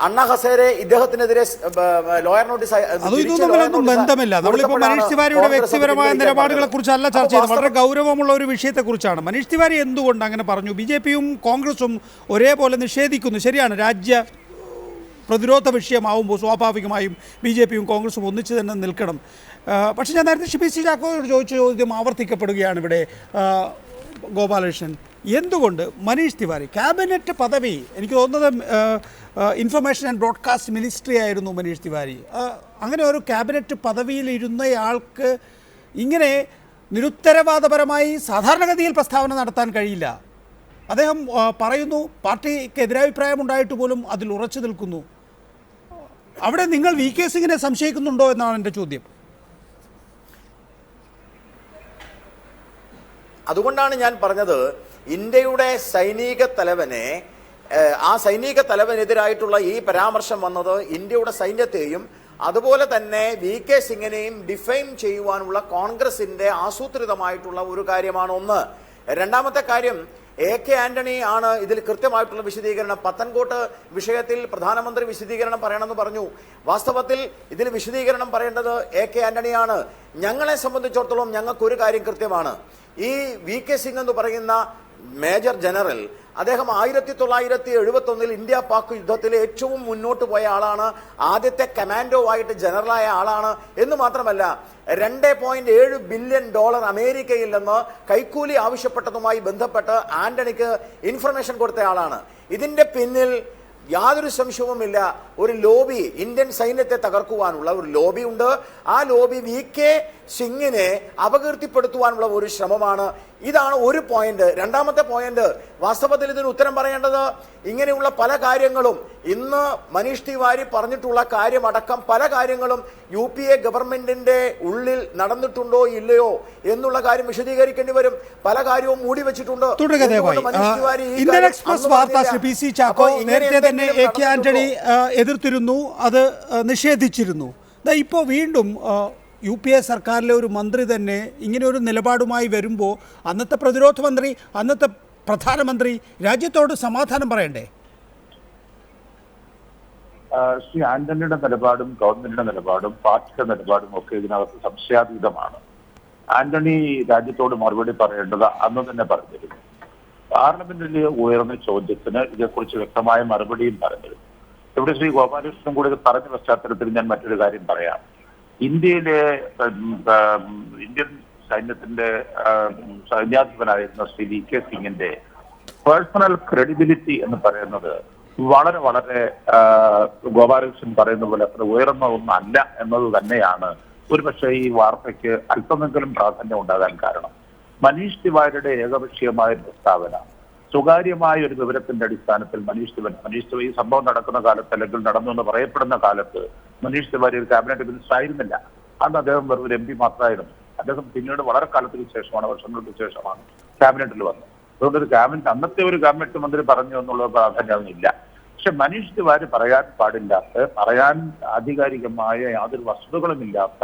അണ്ണാ ഹസേരെ ഇദ്ദേഹത്തിനെതിരെ ലോയർ നോട്ടീസ് ബന്ധമില്ല. നമ്മളിപ്പോൾ മനീഷ് തിവാരിയുടെ വ്യക്തിപരമായ നിലപാടുകളെ കുറിച്ചല്ല ചർച്ച ചെയ്യുന്നത്, വളരെ ഗൗരവമുള്ള ഒരു വിഷയത്തെക്കുറിച്ചാണ്. മനീഷ് തിവാരി എന്തുകൊണ്ട് അങ്ങനെ പറഞ്ഞു? ബി.ജെ.പിയും കോൺഗ്രസും ഒരേപോലെ നിഷേധിക്കുന്നു. ശരിയാണ്, രാജ്യ പ്രതിരോധ വിഷയമാവുമ്പോൾ സ്വാഭാവികമായും ബി.ജെ.പിയും കോൺഗ്രസും ഒന്നിച്ച് തന്നെ നിൽക്കണം. പക്ഷേ ഞാൻ നേരത്തെ പി.സി. ചാക്കോയോട് ചോദിച്ച ചോദ്യം ആവർത്തിക്കപ്പെടുകയാണ് ഇവിടെ. ഗോപാലകൃഷ്ണൻ, എന്തുകൊണ്ട് മനീഷ് തിവാരി ക്യാബിനറ്റ് പദവി, എനിക്ക് തോന്നുന്നത് ഇൻഫർമേഷൻ ആൻഡ് ബ്രോഡ്കാസ്റ്റ് മിനിസ്ട്രി ആയിരുന്നു മനീഷ് തിവാരി, അങ്ങനെ ഒരു ക്യാബിനറ്റ് പദവിയിൽ ഇരുന്നയാൾക്ക് ഇങ്ങനെ നിരുത്തരവാദപരമായി സാധാരണഗതിയിൽ പ്രസ്താവന നടത്താൻ കഴിയില്ല. അദ്ദേഹം പറയുന്നു പാർട്ടിക്ക് എതിരഭിപ്രായം ഉണ്ടായിട്ട് പോലും അതിൽ ഉറച്ചു നിൽക്കുന്നു. അവിടെ നിങ്ങൾ വി.കെ. സിംഗിനെ സംശയിക്കുന്നുണ്ടോ എന്നാണ് എൻ്റെ ചോദ്യം. അതുകൊണ്ടാണ് ഞാൻ പറഞ്ഞത്, ഇന്ത്യയുടെ സൈനിക തലവനെ, ആ സൈനിക തലവനെതിരായിട്ടുള്ള ഈ പരാമർശം വന്നത് ഇന്ത്യയുടെ സൈന്യത്തെയും അതുപോലെ തന്നെ വി.കെ. സിംഗിനെയും ഡിഫൈം ചെയ്യുവാനുള്ള കോൺഗ്രസിന്റെ ആസൂത്രിതമായിട്ടുള്ള ഒരു കാര്യമാണ് ഒന്ന്. രണ്ടാമത്തെ കാര്യം, എ.കെ. ആന്റണി ആണ് ഇതിൽ കൃത്യമായിട്ടുള്ള വിശദീകരണം. പത്തൻകോട്ട് വിഷയത്തിൽ പ്രധാനമന്ത്രി വിശദീകരണം പറയണമെന്ന് പറഞ്ഞു. വാസ്തവത്തിൽ ഇതിൽ വിശദീകരണം പറയേണ്ടത് എ.കെ. ആന്റണിയാണ്. ഞങ്ങളെ സംബന്ധിച്ചിടത്തോളം ഞങ്ങൾക്കൊരു കാര്യം കൃത്യമാണ്. ഈ വി.കെ. സിംഗ് എന്ന് പറയുന്ന മേജർ ജനറൽ, അദ്ദേഹം 1971 ഇന്ത്യ പാക് യുദ്ധത്തിൽ ഏറ്റവും മുന്നോട്ട് പോയ ആളാണ്. ആദ്യത്തെ കമാൻഡോ ആയിട്ട് ജനറലായ ആളാണ്. എന്ന് മാത്രമല്ല, $2.7 ബില്യൺ അമേരിക്കയിൽ നിന്ന് കൈക്കൂലി ആവശ്യപ്പെട്ടതുമായി ബന്ധപ്പെട്ട് ആന്റണിക്ക് ഇൻഫർമേഷൻ കൊടുത്ത ആളാണ്. ഇതിന്റെ പിന്നിൽ യാതൊരു സംശയവുമില്ല ഒരു ലോബി, ഇന്ത്യൻ സൈന്യത്തെ തകർക്കുവാനുള്ള ഒരു ലോബി ഉണ്ട്. ആ ലോബി വി.കെ. സിംഗിനെ അപകീർത്തിപ്പെടുത്തുവാനുള്ള ഒരു ശ്രമമാണ്. ഇതാണ് ഒരു പോയിന്റ്. രണ്ടാമത്തെ പോയിന്റ്, വാസ്തവത്തിൽ ഇതിന് ഉത്തരം പറയേണ്ടത് ഇങ്ങനെയുള്ള പല കാര്യങ്ങളും, ഇന്ന് മനീഷ് തിവാരി പറഞ്ഞിട്ടുള്ള കാര്യമടക്കം പല കാര്യങ്ങളും UPA ഗവൺമെന്റിന്റെ ഉള്ളിൽ നടന്നിട്ടുണ്ടോ ഇല്ലയോ എന്നുള്ള കാര്യം വിശദീകരിക്കേണ്ടി വരും. പല കാര്യവും മൂടി വെച്ചിട്ടുണ്ട്. ഇന്ത്യൻ എക്സ്പ്രസ് വാർത്ത ശ്രീ പി.സി. ചാക്കോ നേരത്തെ തന്നെ എ.കെ. ആന്റണി എതിർത്തിരുന്നു, അത് നിഷേധിച്ചിരുന്നു. ഇപ്പോൾ വീണ്ടും UPA സർക്കാരിലെ ഒരു മന്ത്രി തന്നെ ഇങ്ങനെ ഒരു നിലപാടുമായി വരുമ്പോൾ അന്നത്തെ പ്രതിരോധ മന്ത്രി, അന്നത്തെ പ്രധാനമന്ത്രി രാജ്യത്തോട് സമാധാനം പറയണ്ടേ? ശ്രീ ആന്റണിയുടെ നിലപാടും ഗവൺമെന്റിന്റെ നിലപാടും പാർട്ടിയുടെ നിലപാടും ഒക്കെ ഇതിനകത്ത് സംശയാതീതമാണ്. ആന്റണി രാജ്യത്തോട് മറുപടി പറയേണ്ടത് അന്ന് തന്നെ പറഞ്ഞിരുന്നു. പാർലമെന്റിൽ ഉയർന്ന ചോദ്യത്തിന് ഇതേക്കുറിച്ച് വ്യക്തമായ മറുപടിയും പറഞ്ഞിരുന്നു. ഇവിടെ ശ്രീ ഗോപാലകൃഷ്ണൻ കൂടി ഇത് പറഞ്ഞ പശ്ചാത്തലത്തിൽ ഞാൻ മറ്റൊരു കാര്യം പറയാം. ഇന്ത്യൻ സൈന്യത്തിന്റെ സൈന്യാധിപനായിരുന്ന ശ്രീ വി.കെ. സിംഗിന്റെ പേഴ്സണൽ ക്രെഡിബിലിറ്റി എന്ന് പറയുന്നത് വളരെ വളരെ ഗോപാലകൃഷ്ണൻ പറയുന്ന പോലെ അത്ര ഉയർന്ന ഒന്നല്ല എന്നത് തന്നെയാണ് ഒരുപക്ഷെ ഈ വാർത്തയ്ക്ക് അല്പമെങ്കിലും പ്രാധാന്യം ഉണ്ടാകാൻ കാരണം. മനീഷ് തിവാരിയുടെ ഏകപക്ഷീയമായ പ്രസ്താവന, സ്വകാര്യമായ ഒരു വിവരത്തിന്റെ അടിസ്ഥാനത്തിൽ മനീഷ് തിവാരി ഈ സംഭവം നടക്കുന്ന കാലത്ത് അല്ലെങ്കിൽ നടന്നു എന്ന് പറയപ്പെടുന്ന കാലത്ത് മനീഷ് തിവാരി ഒരു ക്യാബിനറ്റ് മിനിസ്റ്റർ ആയിരുന്നില്ല. അന്ന് അദ്ദേഹം വെറും ഒരു MP മാത്രമായിരുന്നു. അദ്ദേഹം പിന്നീട് വളരെ കാലത്തിന് ശേഷമാണ്, വർഷങ്ങൾക്ക് ശേഷമാണ് ക്യാബിനറ്റിൽ വന്നത്. അതുകൊണ്ട് ഒരു അന്നത്തെ ഒരു ക്യാബിനറ്റ് മന്ത്രി പറഞ്ഞു എന്നുള്ള പ്രാധാന്യമൊന്നുമില്ല. പക്ഷെ മനീഷ് തിവാരി പറയാൻ പാടില്ലാത്ത, പറയാൻ ആധികാരികമായ യാതൊരു വസ്തുതകളുമില്ലാത്ത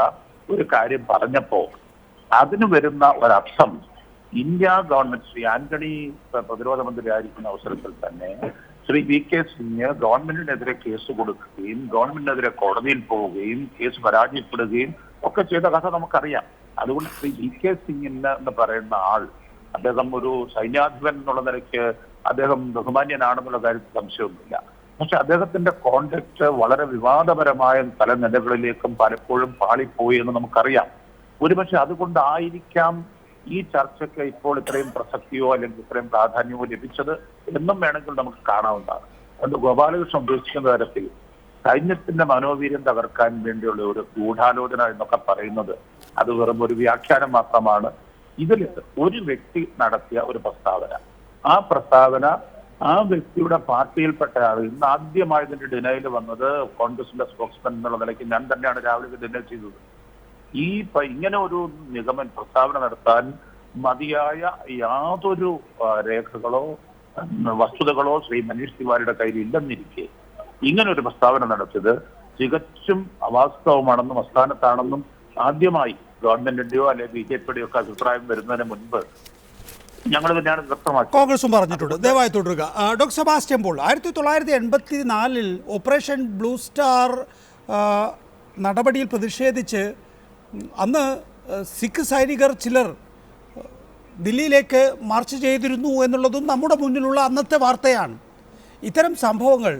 ഒരു കാര്യം പറഞ്ഞപ്പോ അതിന് വരുന്ന ഒരർത്ഥം ഇന്ത്യ ഗവൺമെന്റ്, ശ്രീ ആന്റണി പ്രതിരോധ മന്ത്രി ആയിരിക്കുന്ന അവസരത്തിൽ തന്നെ ശ്രീ വി.കെ. സിംഗ് ഗവൺമെന്റിനെതിരെ കേസ് കൊടുക്കുകയും ഗവൺമെന്റിനെതിരെ കോടതിയിൽ പോവുകയും കേസ് പരാജയപ്പെടുകയും ഒക്കെ ചെയ്ത കഥ നമുക്കറിയാം. അതുകൊണ്ട് ശ്രീ വി.കെ. സിംഗിന് എന്ന് പറയുന്ന ആൾ, അദ്ദേഹം ഒരു സൈന്യാധിപൻ എന്നുള്ള നിലയ്ക്ക് അദ്ദേഹം ബഹുമാന്യനാണെന്നുള്ള കാര്യത്തിൽ സംശയമൊന്നുമില്ല. പക്ഷെ അദ്ദേഹത്തിന്റെ കോണ്ടക്ട് വളരെ വിവാദപരമായ പല നിലകളിലേക്കും പലപ്പോഴും പാളിപ്പോയി എന്ന് നമുക്കറിയാം. ഒരുപക്ഷെ അതുകൊണ്ടായിരിക്കാം ഈ ചർച്ചയ്ക്ക് ഇപ്പോൾ ഇത്രയും പ്രസക്തിയോ അല്ലെങ്കിൽ ഇത്രയും പ്രാധാന്യമോ ലഭിച്ചത് എന്നും വേണമെങ്കിൽ നമുക്ക് കാണാവുന്നതാണ്. അതുകൊണ്ട് ഗോപാലകൃഷ്ണൻ ഉദ്ദേശിക്കുന്ന തരത്തിൽ സൈന്യത്തിന്റെ മനോവീര്യം തകർക്കാൻ വേണ്ടിയുള്ള ഒരു ഗൂഢാലോചന എന്നൊക്കെ പറയുന്നത് അത് വെറും ഒരു വ്യാഖ്യാനം മാത്രമാണ്. ഇതിൽ ഒരു വ്യക്തി നടത്തിയ ഒരു പ്രസ്താവന, ആ പ്രസ്താവന ആ വ്യക്തിയുടെ പാർട്ടിയിൽപ്പെട്ട ആൾ ഇന്ന് ആദ്യമായി ഇതിന്റെ ഡിനൈൽ വന്നത് കോൺഗ്രസിന്റെ സ്പോക്സ്മാൻ എന്നുള്ള നിലയ്ക്ക് ഞാൻ തന്നെയാണ് രാവിലെ ഡിനൈ ചെയ്തത്. ഇങ്ങനെ ഒരു നിഗമന പ്രസ്താവന നടത്താൻ മതിയായ യാതൊരു രേഖകളോ വസ്തുതകളോ ശ്രീ മനീഷ് തിവാരിയുടെ കയ്യിൽ ഇല്ലെന്നിരിക്കെ ഇങ്ങനെ ഒരു പ്രസ്താവന നടത്തിയത് തികച്ചും അവാസ്തവമാണെന്നും അസ്ഥാനത്താണെന്നും ആദ്യമായി ഗവൺമെന്റിന്റെയോ അല്ലെങ്കിൽ BJPയുടെയോ ഒക്കെ അഭിപ്രായം വരുന്നതിന് മുൻപ് ഞങ്ങൾ തന്നെയാണ് വ്യക്തമാക്കി. കോൺഗ്രസും പറഞ്ഞിട്ടുണ്ട്. ദയവായി തുടരുക. Doctor Sebastian Paul, 1984 operation blue star നടപടിയിൽ പ്രതിഷേധിച്ച് അന്ന് സിഖ് സൈനികർ ചിലർ ദില്ലിയിലേക്ക് മാർച്ച് ചെയ്തിരുന്നു എന്നുള്ളതും നമ്മുടെ മുന്നിലുള്ള അന്നത്തെ വാർത്തയാണ്. ഇത്തരം സംഭവങ്ങൾ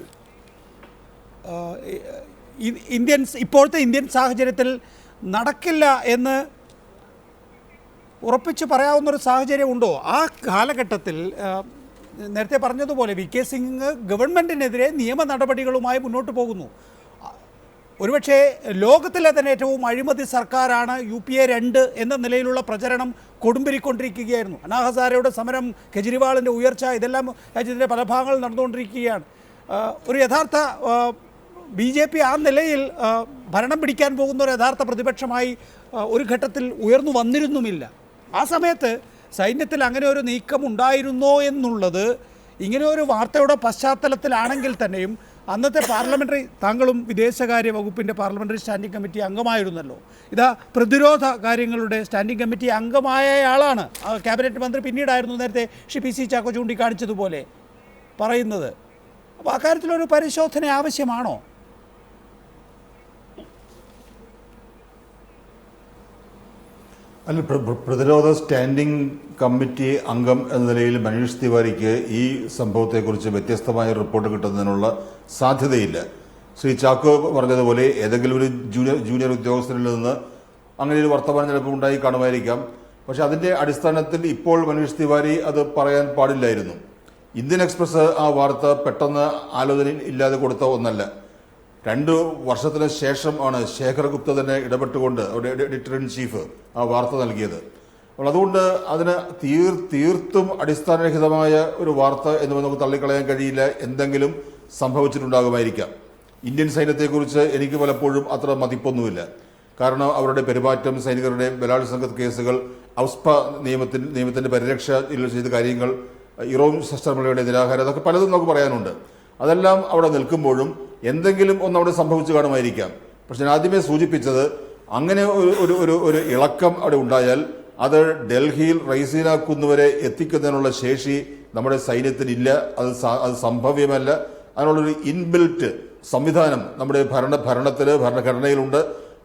ഇപ്പോഴത്തെ ഇന്ത്യൻ സാഹചര്യത്തിൽ നടക്കില്ല എന്ന് ഉറപ്പിച്ച് പറയാവുന്നൊരു സാഹചര്യം ഉണ്ടോ? ആ കാലഘട്ടത്തിൽ നേരത്തെ പറഞ്ഞതുപോലെ VK സിംഗ് ഗവൺമെൻറ്റിനെതിരെ നിയമ നടപടികളുമായി മുന്നോട്ട് പോകുന്നു. ഒരുപക്ഷെ ലോകത്തിലെ തന്നെ ഏറ്റവും അഴിമതി സർക്കാരാണ് UPA 2 എന്ന നിലയിലുള്ള പ്രചരണം കൊടുമ്പിരിക്കൊണ്ടിരിക്കുകയായിരുന്നു. അണ്ണാ ഹസാരയുടെ സമരം, കെജ്രിവാളിൻ്റെ ഉയർച്ച, ഇതെല്ലാം രാജ്യത്തിൻ്റെ പല ഭാഗങ്ങളിൽ നടന്നുകൊണ്ടിരിക്കുകയാണ്. ഒരു യഥാർത്ഥ BJP ആ നിലയിൽ ഭരണം പിടിക്കാൻ പോകുന്ന ഒരു യഥാർത്ഥ പ്രതിപക്ഷമായി ഒരു ഘട്ടത്തിൽ ഉയർന്നു വന്നിരുന്നുമില്ല. ആ സമയത്ത് സൈന്യത്തിൽ അങ്ങനെ ഒരു നീക്കം ഉണ്ടായിരുന്നോ എന്നുള്ളത് ഇങ്ങനെ ഒരു വാർത്തയുടെ പശ്ചാത്തലത്തിലാണെങ്കിൽ തന്നെയും അന്നത്തെ പാർലമെൻ്ററി, താങ്കളും വിദേശകാര്യ വകുപ്പിൻ്റെ പാർലമെൻ്ററി സ്റ്റാൻഡിംഗ് കമ്മിറ്റി അംഗമായിരുന്നല്ലോ, ഇതാ പ്രതിരോധ കാര്യങ്ങളുടെ സ്റ്റാൻഡിംഗ് കമ്മിറ്റി അംഗമായയാളാണ്, ക്യാബിനറ്റ് മന്ത്രി പിന്നീടായിരുന്നു, നേരത്തെ PC ചാക്കോ ചൂണ്ടിക്കാണിച്ചതുപോലെ പറയുന്നത്. അപ്പോൾ അക്കാര്യത്തിലൊരു പരിശോധന ആവശ്യമാണോ? അല്ല, പ്രതിരോധ സ്റ്റാൻഡിംഗ് കമ്മിറ്റി അംഗം എന്ന നിലയിൽ മനീഷ് തിവാരിക്ക് ഈ സംഭവത്തെക്കുറിച്ച് വ്യത്യസ്തമായ റിപ്പോർട്ട് കിട്ടുന്നതിനുള്ള സാധ്യതയില്ല. ശ്രീ ചാക്കോ പറഞ്ഞതുപോലെ ഏതെങ്കിലും ഒരു ജൂനിയർ ഉദ്യോഗസ്ഥരിൽ നിന്ന് അങ്ങനെ ഒരു വർത്തമാനം ചിലപ്പോൾ ഉണ്ടായി കാണുമായിരിക്കാം. പക്ഷെ അതിൻ്റെ അടിസ്ഥാനത്തിൽ ഇപ്പോൾ മനീഷ് തിവാരി അത് പറയാൻ പാടില്ലായിരുന്നു. ഇന്ത്യൻ എക്സ്പ്രസ് ആ വാർത്ത പെട്ടെന്ന് ആലോചന ഇല്ലാതെ കൊടുത്ത ഒന്നല്ല. 2 വർഷത്തിന് ശേഷം ആണ് ശേഖർ ഗുപ്ത തന്നെ ഇടപെട്ടുകൊണ്ട് അവരുടെ എഡിറ്റർ ഇൻ ചീഫ് ആ വാർത്ത നൽകിയത്. അപ്പോൾ അതുകൊണ്ട് അതിന് തീർത്തും അടിസ്ഥാനരഹിതമായ ഒരു വാർത്ത എന്ന് നമുക്ക് തള്ളിക്കളയാൻ കഴിയില്ല. എന്തെങ്കിലും സംഭവിച്ചിട്ടുണ്ടാകുമായിരിക്കാം. ഇന്ത്യൻ സൈന്യത്തെക്കുറിച്ച് എനിക്ക് പലപ്പോഴും അത്ര മതിപ്പൊന്നുമില്ല. കാരണം അവരുടെ പെരുമാറ്റം, സൈനികരുടെ ബലാത്സംഗ കേസുകൾ, ഔസ്പ നിയമത്തിന്റെ പരിരക്ഷ ചെയ്ത കാര്യങ്ങൾ, ഇറോം ശസ്ത്രമേളയുടെ നിരാഹാരം, അതൊക്കെ പലതും നമുക്ക് പറയാനുണ്ട്. അതെല്ലാം അവിടെ നിൽക്കുമ്പോഴും എന്തെങ്കിലും അവിടെ സംഭവിച്ചു കാണുമായിരിക്കാം. പക്ഷെ ഞാൻ ആദ്യമേ സൂചിപ്പിച്ചത്, അങ്ങനെ ഒരു ഇളക്കം അവിടെ ഉണ്ടായാൽ അത് ഡൽഹിയിൽ റൈസീന കുന്നുവരെ എത്തിക്കുന്നതിനുള്ള ശേഷി നമ്മുടെ സൈന്യത്തിനില്ല. അത് സംഭവ്യമല്ല. അതിനുള്ളൊരു ഇൻബിൽറ്റ് സംവിധാനം നമ്മുടെ ഭരണഘടനയിലുണ്ട്.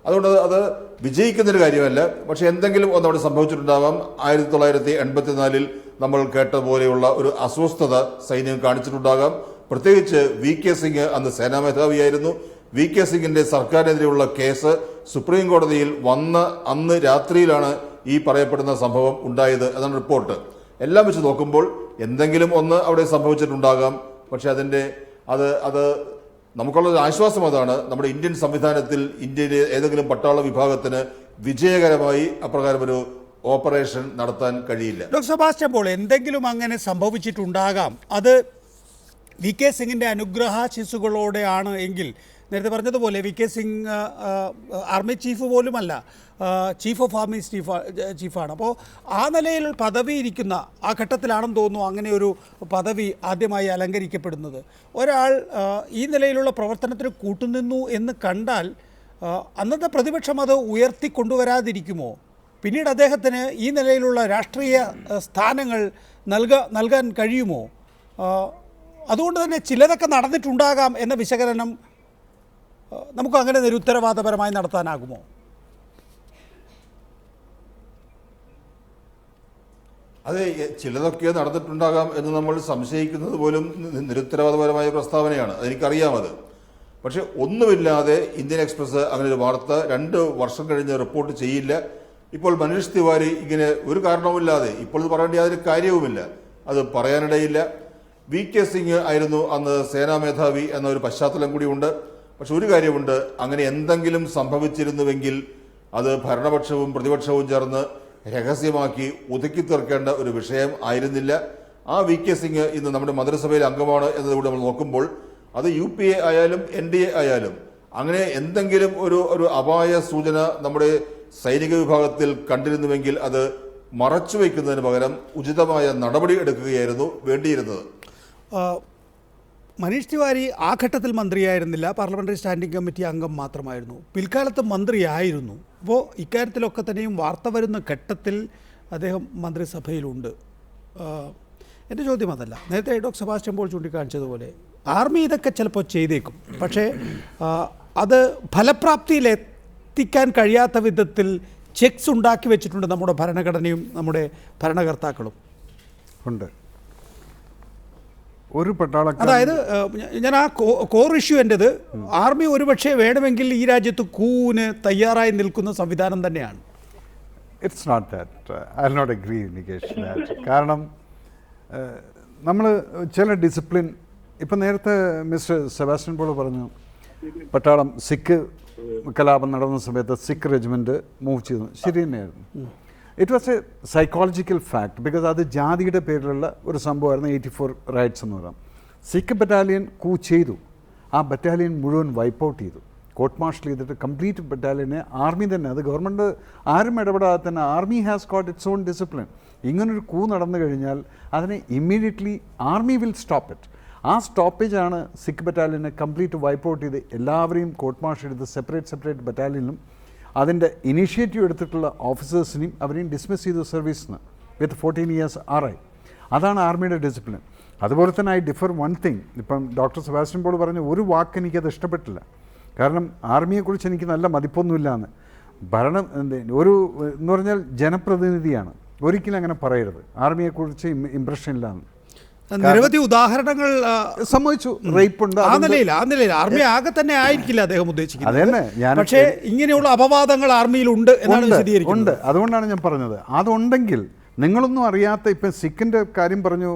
അതുകൊണ്ട് അത് വിജയിക്കുന്നൊരു കാര്യമല്ല. പക്ഷെ എന്തെങ്കിലും അവിടെ സംഭവിച്ചിട്ടുണ്ടാവാം. 1984 നമ്മൾ കേട്ട പോലെയുള്ള ഒരു അസ്വസ്ഥത സൈന്യം കാണിച്ചിട്ടുണ്ടാകാം. പ്രത്യേകിച്ച് VK സിംഗ് അന്ന് സേനാ മേധാവിയായിരുന്നു. VK സിംഗിന്റെ സർക്കാരിനെതിരെയുള്ള കേസ് സുപ്രീം കോടതിയിൽ വന്ന അന്ന് രാത്രിയിലാണ് ഈ പറയപ്പെടുന്ന സംഭവം ഉണ്ടായത് എന്നാണ് റിപ്പോർട്ട്. എല്ലാം വെച്ച് നോക്കുമ്പോൾ എന്തെങ്കിലും ഒന്ന് അവിടെ സംഭവിച്ചിട്ടുണ്ടാകാം. പക്ഷെ അത് നമുക്കുള്ള ആശ്വാസം അതാണ്, നമ്മുടെ ഇന്ത്യൻ സംവിധാനത്തിൽ ഇന്ത്യയിലെ ഏതെങ്കിലും പട്ടാള വിഭാഗത്തിന് വിജയകരമായി അപ്രകാരം ഒരു ഓപ്പറേഷൻ നടത്താൻ കഴിയില്ല. ഡോക്ടർ സെബാസ്റ്റ്യൻ പോൾ, എന്തെങ്കിലും അങ്ങനെ സംഭവിച്ചിട്ടുണ്ടാകാം. അത് VK സിംഗിൻ്റെ അനുഗ്രഹാശിസുകളോടെയാണ് എങ്കിൽ, നേരത്തെ പറഞ്ഞതുപോലെ VK സിംഗ് ആർമി ചീഫ് പോലുമല്ല, ചീഫ് ഓഫ് ആർമി ചീഫാണ്. അപ്പോൾ ആ നിലയിൽ പദവി ഇരിക്കുന്ന ആ ഘട്ടത്തിലാണെന്ന് തോന്നുന്നു അങ്ങനെ ഒരു പദവി ആദ്യമായി അലങ്കരിക്കപ്പെടുന്നത്. ഒരാൾ ഈ നിലയിലുള്ള പ്രവർത്തനത്തിന് കൂട്ടുനിന്നു എന്ന് കണ്ടാൽ അന്നത്തെ പ്രതിപക്ഷം അത് ഉയർത്തിക്കൊണ്ടുവരാതിരിക്കുമോ? പിന്നീട് അദ്ദേഹത്തിന് ഈ നിലയിലുള്ള രാഷ്ട്രീയ സ്ഥാനങ്ങൾ നൽകാൻ കഴിയുമോ? അതുകൊണ്ട് തന്നെ ചിലതൊക്കെ നടന്നിട്ടുണ്ടാകാം എന്ന വിശകലനം നമുക്ക് അങ്ങനെ നിരുത്തരവാദപരമായി നടത്താനാകുമോ? അതെ, ചിലതൊക്കെ നടന്നിട്ടുണ്ടാകാം എന്ന് നമ്മൾ സംശയിക്കുന്നത് പോലും നിരുത്തരവാദപരമായ പ്രസ്താവനയാണ്. അതെനിക്കറിയാം അത്. പക്ഷെ ഒന്നുമില്ലാതെ ഇന്ത്യൻ എക്സ്പ്രസ് അങ്ങനെ ഒരു വാർത്ത 2 വർഷം കഴിഞ്ഞ് റിപ്പോർട്ട് ചെയ്യില്ല. ഇപ്പോൾ മനീഷ് തിവാരി ഇങ്ങനെ ഒരു കാരണവുമില്ലാതെ, ഇപ്പോൾ ഇത് പറയേണ്ട യാതൊരു കാര്യവുമില്ല, അത് പറയാനിടയില്ല. VK സിംഗ് ആയിരുന്നു അന്ന് സേനാ മേധാവി എന്ന ഒരു പശ്ചാത്തലം കൂടിയുണ്ട്. പക്ഷെ ഒരു കാര്യമുണ്ട്, അങ്ങനെ എന്തെങ്കിലും സംഭവിച്ചിരുന്നുവെങ്കിൽ അത് ഭരണപക്ഷവും പ്രതിപക്ഷവും ചേർന്ന് രഹസ്യമാക്കി ഒതുക്കി തീർക്കേണ്ട ഒരു വിഷയം ആയിരുന്നില്ല. ആ VK സിംഗ് ഇന്ന് നമ്മുടെ മന്ത്രിസഭയിലെ അംഗമാണ് എന്നതുകൂടി നമ്മൾ നോക്കുമ്പോൾ അത് UPA ആയാലും NDA ആയാലും അങ്ങനെ എന്തെങ്കിലും ഒരു അപായ സൂചന നമ്മുടെ സൈനിക വിഭാഗത്തിൽ കണ്ടിരുന്നുവെങ്കിൽ അത് മറച്ചു വയ്ക്കുന്നതിന് പകരം ഉചിതമായ നടപടി എടുക്കുകയായിരുന്നു വേണ്ടിയിരുന്നത്. മനീഷ് തിവാരി ആ ഘട്ടത്തിൽ മന്ത്രിയായിരുന്നില്ല, പാർലമെന്ററി സ്റ്റാൻഡിംഗ് കമ്മിറ്റി അംഗം മാത്രമായിരുന്നു. പിൽക്കാലത്ത് മന്ത്രിയായിരുന്നു. അപ്പോൾ ഇക്കാര്യത്തിലൊക്കെ തന്നെയും വാർത്ത വരുന്ന ഘട്ടത്തിൽ അദ്ദേഹം മന്ത്രിസഭയിലുണ്ട്. എൻ്റെ ചോദ്യം അതല്ല. നേരത്തെ ഡോക്ടർ സെബാസ്റ്റ്യൻ പോൾ ചൂണ്ടിക്കാണിച്ചതുപോലെ ആർമി ഇതൊക്കെ ചിലപ്പോൾ ചെയ്തേക്കും, പക്ഷേ അത് ഫലപ്രാപ്തിയിലെത്തിക്കാൻ കഴിയാത്ത വിധത്തിൽ ചെക്സ് ഉണ്ടാക്കി വെച്ചിട്ടുണ്ട് നമ്മുടെ ഭരണഘടനയും നമ്മുടെ ഭരണകർത്താക്കളും ഉണ്ട്. ഒരു പട്ടാളക്കാരൻ, അതായത് ഞാൻ ആ കോർ ഇഷ്യൂ എൻ്റെത് ആർമി ഒരുപക്ഷെ വേണമെങ്കിൽ ഈ രാജ്യത്ത് കൂവിന് തയ്യാറായി നിൽക്കുന്ന സംവിധാനം തന്നെയാണ്. It's not that. I will not agree Nikesh that. കാരണം നമ്മൾ ചില ഡിസിപ്ലിൻ, ഇപ്പം നേരത്തെ മിസ്റ്റർ സെബാസ്റ്റ്യൻ പോൾ പറഞ്ഞു പട്ടാളം സിഖ് കലാപം നടന്ന സമയത്ത് സിഖ് റെജിമെൻറ്റ് മൂവ് ചെയ്തു. ശരി തന്നെയായിരുന്നു. It was A psychological fact. Because അത് ജാതിയുടെ പേരിലുള്ള ഒരു സംഭവമായിരുന്നു 84 റൈറ്റ്സ് എന്ന് പറയാം. സിഖ് ബറ്റാലിയൻ കൂ ചെയ്തു. ആ ബറ്റാലിയൻ മുഴുവൻ വൈപ്പ് ഔട്ട് ചെയ്തു. കോർട്ട് മാർഷൽ ചെയ്തിട്ട് കംപ്ലീറ്റ് ബറ്റാലിയനെ ആർമി തന്നെ, അത് ഗവൺമെൻറ് ആരും ഇടപെടാതെ തന്നെ army has got it's on discipline. ഇങ്ങനൊരു കൂ നടന്നു കഴിഞ്ഞാൽ അതിനെ immediately army will stop it. ആ സ്റ്റോപ്പേജാണ് സിഖ് ബറ്റാലിയനെ കംപ്ലീറ്റ് വൈപ്പ് ഔട്ട് ചെയ്ത് എല്ലാവരെയും കോർട്ട് മാർഷൽ എടുത്ത് സെപ്പറേറ്റ് ബറ്റാലിയനും അതിൻ്റെ ഇനീഷ്യേറ്റീവ് എടുത്തിട്ടുള്ള ഓഫീസേഴ്സിനെയും അവരെയും ഡിസ്മിസ് ചെയ്തു സർവീസിൽ നിന്ന് വിത്ത് 14 years RI. അതാണ് ആർമിയുടെ ഡിസിപ്ലിൻ. അതുപോലെ തന്നെ ഐ ഡിഫർ വൺ തിങ്. ഇപ്പം ഡോക്ടർ സെബാസ്റ്റ്യൻ പോൾ പറഞ്ഞ ഒരു വാക്ക് എനിക്കത് ഇഷ്ടപ്പെട്ടില്ല. കാരണം ആർമിയെക്കുറിച്ച് എനിക്ക് നല്ല മതിപ്പൊന്നുമില്ല എന്ന്. ഭരണം ഒരു എന്ന് പറഞ്ഞാൽ ജനപ്രതിനിധിയാണ്, ഒരിക്കലും അങ്ങനെ പറയരുത്. ആർമിയെക്കുറിച്ച് ഇംപ്രഷൻ ഇല്ല എന്ന്. നിരവധി ഉദാഹരണങ്ങൾ സംഭവിച്ചു. റേപ്പ് ഉണ്ട്. ആ നിലയിൽ ആർമി ആകെ തന്നെ ആയിരിക്കില്ല അദ്ദേഹം ഉദ്ദേശിക്കുന്നത്. അതന്നെ ഞാൻ, പക്ഷേ ഇങ്ങനെയുള്ള അപവാദങ്ങൾ ആർമിയിലുണ്ട് എന്നാണ് വിശദീകരിക്കുന്നത്. അതുകൊണ്ടാണ് ഞാൻ പറഞ്ഞത്. അതുണ്ടെങ്കിൽ നിങ്ങളൊന്നും അറിയാത്ത ഇപ്പം സിഖിൻ്റെ കാര്യം പറഞ്ഞു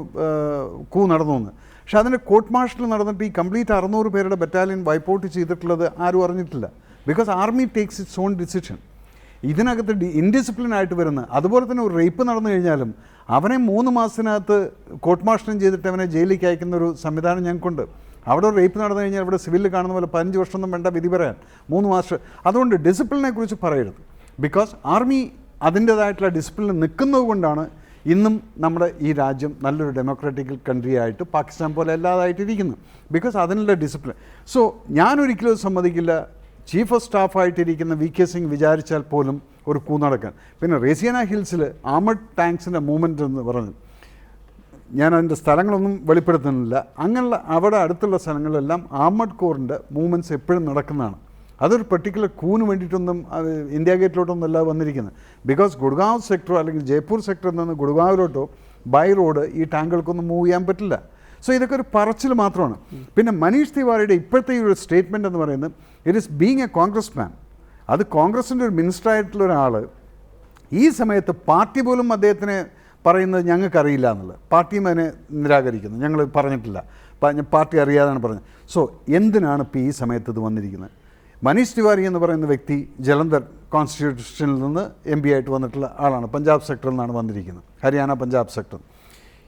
കൂ നടന്നു എന്ന്. പക്ഷെ അതിൻ്റെ കോർട്ട് മാർഷൽ നടന്നിട്ട് ഈ കംപ്ലീറ്റ് 600 പേരുടെ ബറ്റാലിയൻ വൈപ്പ് ഔട്ട് ചെയ്തിട്ടുള്ളത് ആരും അറിഞ്ഞിട്ടില്ല. Because army takes it's on decision. ഇതിനകത്ത് ഇൻഡിസിപ്ലിൻ ആയിട്ട് വരുന്ന, അതുപോലെ തന്നെ ഒരു റേപ്പ് നടന്നു കഴിഞ്ഞാലും അവനെ 3 മാസത്തിനകത്ത് കോർട്ട് മാർഷലും ചെയ്തിട്ട് അവനെ ജയിലിലേക്ക് അയക്കുന്ന ഒരു സംവിധാനം ഞങ്ങൾക്കുണ്ട്. അവിടെ ഒരു റേപ്പ് നടന്നു കഴിഞ്ഞാൽ ഇവിടെ സിവിലിൽ കാണുന്ന പോലെ 15 വർഷമൊന്നും വേണ്ട വിധി പറയാൻ, 3 മാസം. അതുകൊണ്ട് ഡിസിപ്ലിനെ കുറിച്ച് പറയരുത്. ബിക്കോസ് ആർമി അതിൻ്റേതായിട്ടുള്ള ഡിസിപ്ലിനിൽ നിൽക്കുന്നത് കൊണ്ടാണ് ഇന്നും നമ്മുടെ ഈ രാജ്യം നല്ലൊരു ഡെമോക്രാറ്റിക്കൽ കൺട്രി ആയിട്ട് പാകിസ്ഥാൻ പോലെ അല്ലാതായിട്ടിരിക്കുന്നു. ബിക്കോസ് അതിനുള്ള ഡിസിപ്ലിൻ. സോ ഞാനൊരിക്കലും സമ്മതിക്കില്ല ചീഫ് ഓഫ് സ്റ്റാഫായിട്ടിരിക്കുന്ന VK സിംഗ് വിചാരിച്ചാൽ പോലും ഒരു കൂ നടക്കാൻ. പിന്നെ റേസിയാന ഹിൽസിൽ ആർമഡ് ടാങ്ക്സിൻ്റെ മൂവ്മെൻറ്റ് എന്ന് പറഞ്ഞു, ഞാൻ അതിൻ്റെ സ്ഥലങ്ങളൊന്നും വെളിപ്പെടുത്തുന്നില്ല. അങ്ങനെയുള്ള അവിടെ അടുത്തുള്ള സ്ഥലങ്ങളിലെല്ലാം ആർമഡ് കോറിൻ്റെ മൂവ്മെൻറ്റ്സ് എപ്പോഴും നടക്കുന്നതാണ്. അതൊരു പെർട്ടിക്കുലർ കൂന് വേണ്ടിയിട്ടൊന്നും ഇന്ത്യ ഗേറ്റിലോട്ടൊന്നും അല്ല വന്നിരിക്കുന്നത്. ബിക്കോസ് ഗുഡ്ഗാവ് സെക്ടറോ അല്ലെങ്കിൽ ജയ്പൂർ സെക്ടറിൽ നിന്ന് ഗുഡ്ഗാവിലോട്ടോ ബൈ റോഡ് ഈ ടാങ്കുകൾക്കൊന്നും മൂവ് ചെയ്യാൻ പറ്റില്ല. സോ ഇതൊക്കെ ഒരു പറച്ചിൽ മാത്രമാണ്. പിന്നെ മനീഷ് തിവാരിയുടെ ഇപ്പോഴത്തെ ഈ ഒരു സ്റ്റേറ്റ്മെൻറ്റ് എന്ന് പറയുന്നത് it is being a Congress man. അത് കോൺഗ്രസിൻ്റെ ഒരു മിനിസ്റ്റർ ആയിട്ടുള്ള ഒരാൾ ഈ സമയത്ത് പാർട്ടി പോലും അദ്ദേഹത്തിനെ പറയുന്നത് ഞങ്ങൾക്കറിയില്ല എന്നുള്ളത്. പാർട്ടിയും അതിനെ നിരാകരിക്കുന്നു, ഞങ്ങൾ പറഞ്ഞിട്ടില്ല, പാർട്ടി അറിയാതാണ് പറഞ്ഞത്. സോ എന്തിനാണ് ഇപ്പോൾ ഈ സമയത്ത് ഇത് വന്നിരിക്കുന്നത്? മനീഷ് തിവാരി എന്ന് പറയുന്ന വ്യക്തി ജലന്ധർ കോൺസ്റ്റിറ്റ്യൂഷനിൽ നിന്ന് MP ആയിട്ട് വന്നിട്ടുള്ള ആളാണ്. പഞ്ചാബ് സെക്ടറിൽ നിന്നാണ് വന്നിരിക്കുന്നത്, ഹരിയാന പഞ്ചാബ് സെക്ടർ.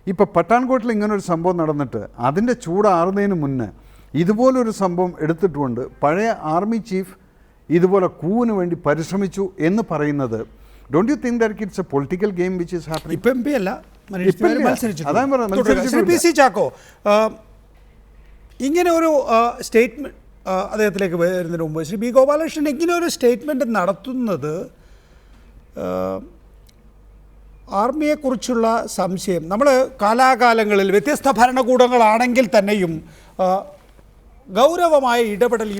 ഇപ്പോൾ പട്ടാൻകോട്ടിൽ ഇങ്ങനൊരു സംഭവം നടന്നിട്ട് അതിൻ്റെ ചൂടാറുന്നതിന് മുന്നേ ഇതുപോലൊരു സംഭവം എടുത്തിട്ടുകൊണ്ട് പഴയ ആർമി ചീഫ് ഇതുപോലെ കൂവിന് വേണ്ടി പരിശ്രമിച്ചു എന്ന് പറയുന്നത്, don't you think that it's A political game which is happening? ഇപ്പം MP അല്ല, അതാണ് പറഞ്ഞത്. PC ചാക്കോ ഇങ്ങനെ ഒരു സ്റ്റേറ്റ്മെൻറ്റ് അദ്ദേഹത്തിലേക്ക് വരുന്നതിന് മുമ്പ് ശ്രീ B. ഗോപാലകൃഷ്ണൻ ഇങ്ങനെ ഒരു സ്റ്റേറ്റ്മെൻറ്റ് നടത്തുന്നത് ആർമിയെക്കുറിച്ചുള്ള സംശയം, നമ്മൾ കാലാകാലങ്ങളിൽ വ്യത്യസ്ത ഭരണകൂടങ്ങളാണെങ്കിൽ തന്നെയും ഗൗരവമായ ഇടപെടൽ ഈ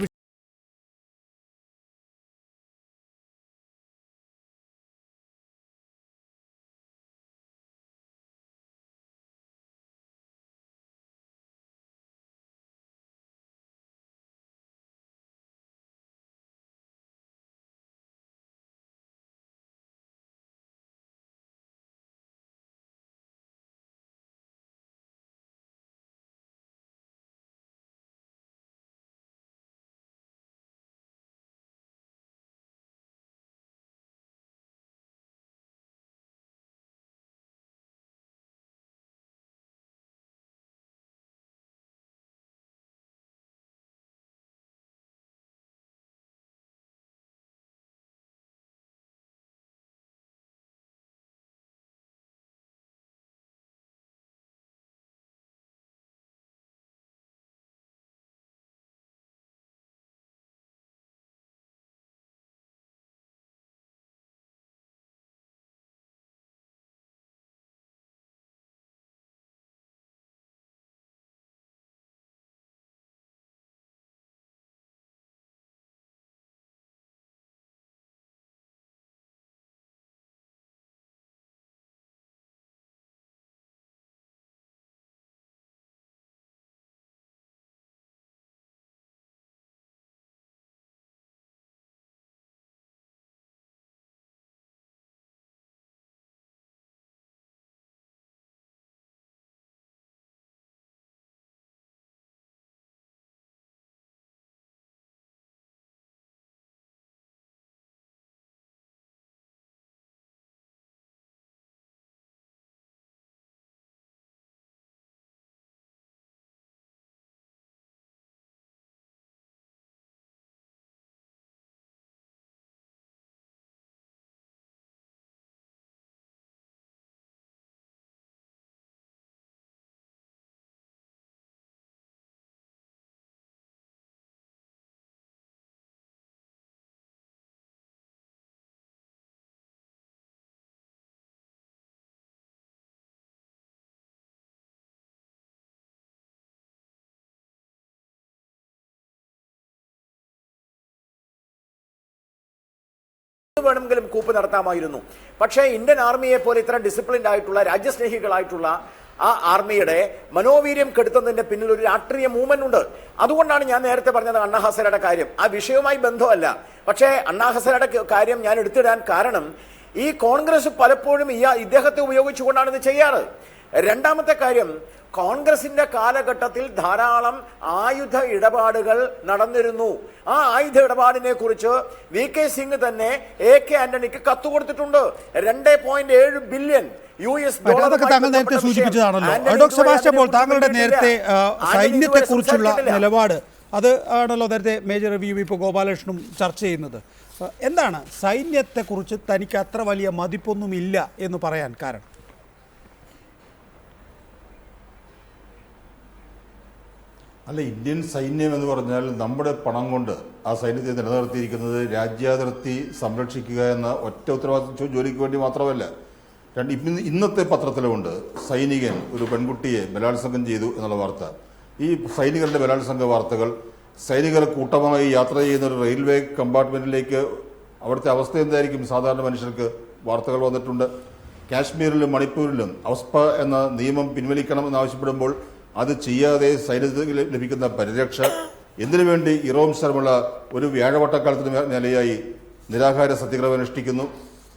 വേണമെങ്കിലും കൂപ്പ് നടത്താമായിരുന്നു. പക്ഷേ ഇന്ത്യൻ ആർമിയെ പോലെ ഇത്ര ഡിസിപ്ലിൻഡ് ആയിട്ടുള്ള രാജ്യസ്നേഹികളായിട്ടുള്ള ആ ആർമിയുടെ മനോവീര്യം കെടുത്തുന്നതിന്റെ പിന്നിൽ ഒരു രാഷ്ട്രീയ മൂവ്മെന്റ് ഉണ്ട്. അതുകൊണ്ടാണ് ഞാൻ നേരത്തെ പറഞ്ഞത് അണ്ണാ ഹസരയുടെ കാര്യം. ആ വിഷയവുമായി ബന്ധമല്ല. പക്ഷേ അണ്ണാ ഹസരയുടെ കാര്യം ഞാൻ എടുത്തിടാൻ കാരണം ഈ കോൺഗ്രസ് പലപ്പോഴും ഇദ്ദേഹത്തെ ഉപയോഗിച്ചുകൊണ്ടാണ് ഇത് ചെയ്യാറ്. രണ്ടാമത്തെ കാര്യം, കോൺഗ്രസിന്റെ കാലഘട്ടത്തിൽ ധാരാളം ആയുധ ഇടപാടുകൾ നടന്നിരുന്നു. ആ ആയുധ ഇടപാടിനെ കുറിച്ച് VK സിംഗ് തന്നെ AK ആന്റണിക്ക് കത്ത് കൊടുത്തിട്ടുണ്ട്. 2.7 ബില്യൺ US ഡോളർ. അതൊക്കെ താങ്കൾ നേരത്തെ സൂചിപ്പിച്ചതാണല്ലോ. ഡോക്ടർ സെബാസ്റ്റ്യൻ പോൾ, താങ്കളുടെ നേരത്തെ സൈന്യത്തെ കുറിച്ചുള്ള നിലപാട് അത് ആണല്ലോ നേരത്തെ മേജർ റിവ്യൂ ഇപ്പോൾ ഗോപാലകൃഷ്ണനും ചർച്ച ചെയ്യുന്നത്. എന്താണ് സൈന്യത്തെക്കുറിച്ച് തനിക്ക് അത്ര വലിയ മതിപ്പൊന്നുമില്ല എന്ന് പറയാൻ കാരണം? അല്ല, ഇന്ത്യൻ സൈന്യം എന്ന് പറഞ്ഞാൽ നമ്മുടെ പണം കൊണ്ട് ആ സൈന്യത്തെ നിലനിർത്തിയിരിക്കുന്നത് രാജ്യാതിർത്തി സംരക്ഷിക്കുക എന്ന ഒറ്റ ഉത്തരവാദിത്വ ജോലിക്ക് വേണ്ടി മാത്രമല്ല. ഇന്നത്തെ പത്രത്തിലുമുണ്ട് സൈനികൻ ഒരു പെൺകുട്ടിയെ ബലാത്സംഗം ചെയ്തു എന്നുള്ള വാർത്ത. ഈ സൈനികരുടെ ബലാത്സംഗ വാർത്തകൾ, സൈനികർ കൂട്ടമായി യാത്ര ചെയ്യുന്ന ഒരു റെയിൽവേ കമ്പാർട്ട്മെന്റിലേക്ക് അവിടുത്തെ അവസ്ഥ എന്തായിരിക്കും സാധാരണ മനുഷ്യർക്ക് വാർത്തകൾ വന്നിട്ടുണ്ട്. കാശ്മീരിലും മണിപ്പൂരിലും അവസ്പ എന്ന നിയമം പിൻവലിക്കണമെന്നാവശ്യപ്പെടുമ്പോൾ അത് ചെയ്യാതെ സൈന്യത്തിൽ ലഭിക്കുന്ന പരിരക്ഷ, എന്തിനു വേണ്ടി ഇറോം ശർമ്മള ഒരു വ്യാഴവട്ടക്കാലത്തിന് നിലയായി നിരാഹാര സത്യഗ്രഹം അനുഷ്ഠിക്കുന്നു.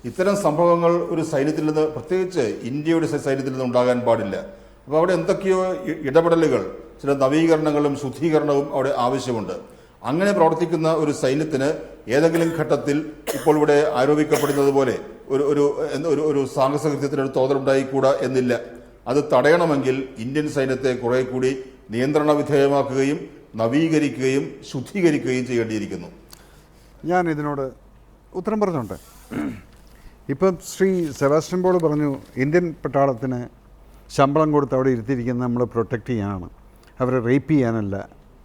ഇത്തരം സംഭവങ്ങൾ ഒരു സൈന്യത്തിൽ നിന്ന്, പ്രത്യേകിച്ച് ഇന്ത്യയുടെ സൈന്യത്തിൽ നിന്ന് ഉണ്ടാകാൻ പാടില്ല. അപ്പോൾ അവിടെ എന്തൊക്കെയോ ഇടപെടലുകൾ, ചില നവീകരണങ്ങളും ശുദ്ധീകരണവും അവിടെ ആവശ്യമുണ്ട്. അങ്ങനെ പ്രവർത്തിക്കുന്ന ഒരു സൈന്യത്തിന് ഏതെങ്കിലും ഘട്ടത്തിൽ ഇപ്പോൾ ഇവിടെ ആരോപിക്കപ്പെടുന്നത് പോലെ ഒരു സാഹസകൃത്യത്തിനൊരു തോതലുണ്ടായിക്കൂടാ എന്നില്ല. അത് തടയണമെങ്കിൽ ഇന്ത്യൻ സൈന്യത്തെ കുറെ കൂടി നിയന്ത്രണ വിധേയമാക്കുകയും നവീകരിക്കുകയും ശുദ്ധീകരിക്കുകയും ചെയ്യേണ്ടിയിരിക്കുന്നു. ഞാൻ ഇതിനോട് ഉത്തരം പറഞ്ഞോട്ടെ. ഇപ്പം ശ്രീ സെബാസ്റ്റ്യൻ പോൾ പറഞ്ഞു ഇന്ത്യൻ പട്ടാളത്തിന് ശമ്പളം കൊടുത്ത് അവിടെ ഇരുത്തിയിരിക്കുന്നത് നമ്മൾ പ്രൊട്ടക്റ്റ് ചെയ്യാനാണ്, അവരെ റേപ്പ് ചെയ്യാനല്ല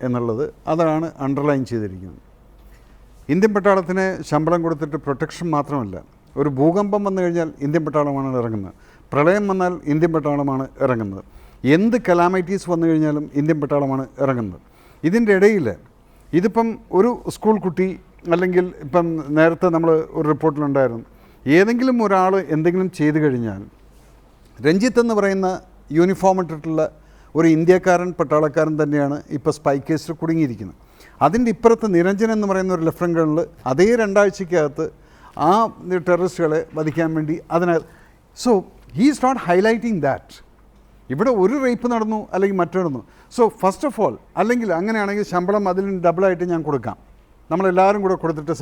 എന്നുള്ളത്. അതാണ് അണ്ടർലൈൻ ചെയ്തിരിക്കുന്നത്. ഇന്ത്യൻ പട്ടാളത്തിന് ശമ്പളം കൊടുത്തിട്ട് പ്രൊട്ടക്ഷൻ മാത്രമല്ല, ഒരു ഭൂകമ്പം വന്നു കഴിഞ്ഞാൽ ഇന്ത്യൻ പട്ടാളമാണ് ഇറങ്ങുന്നത്, പ്രളയം വന്നാൽ ഇന്ത്യൻ പട്ടാളമാണ് ഇറങ്ങുന്നത്, എന്ത് കലാമിറ്റീസ് വന്നു കഴിഞ്ഞാലും ഇന്ത്യൻ പട്ടാളമാണ് ഇറങ്ങുന്നത്. ഇതിൻ്റെ ഇടയിൽ ഇതിപ്പം ഒരു സ്കൂൾ കുട്ടി, അല്ലെങ്കിൽ ഇപ്പം നേരത്തെ നമ്മൾ ഒരു റിപ്പോർട്ടിലുണ്ടായിരുന്നു, ഏതെങ്കിലും ഒരാൾ എന്തെങ്കിലും ചെയ്തു കഴിഞ്ഞാൽ രഞ്ജിത്ത് എന്ന് പറയുന്ന യൂണിഫോം ഇട്ടിട്ടുള്ള ഒരു ഇന്ത്യക്കാരൻ പട്ടാളക്കാരൻ തന്നെയാണ് ഇപ്പോൾ സ്പൈ കേസിൽ കുടുങ്ങിയിരിക്കുന്നത്. അതിൻ്റെ ഇപ്പുറത്ത് നിരഞ്ജൻ എന്ന് പറയുന്ന ഒരു ലെഫ്റ്റനൻ്റ് കേണൽ അതേ 2 ആഴ്ചക്കകത്ത് ആ ടെററിസ്റ്റുകളെ വധിക്കാൻ വേണ്ടി so he is not highlighting that. ഇവിടെ ഒരു റേപ്പ് നടന്നു അല്ലെങ്കിൽ മറ്റൊന്ന്. സോ ഫസ്റ്റ് ഓഫ് ഓൾ, അല്ലെങ്കിൽ അങ്ങനെയാണെങ്കിൽ ശമ്പളം അതിന് ഡബിളായിട്ട് ഞാൻ കൊടുക്കാം, നമ്മളെല്ലാവരും കൂടെ കൊടുത്തിട്ട്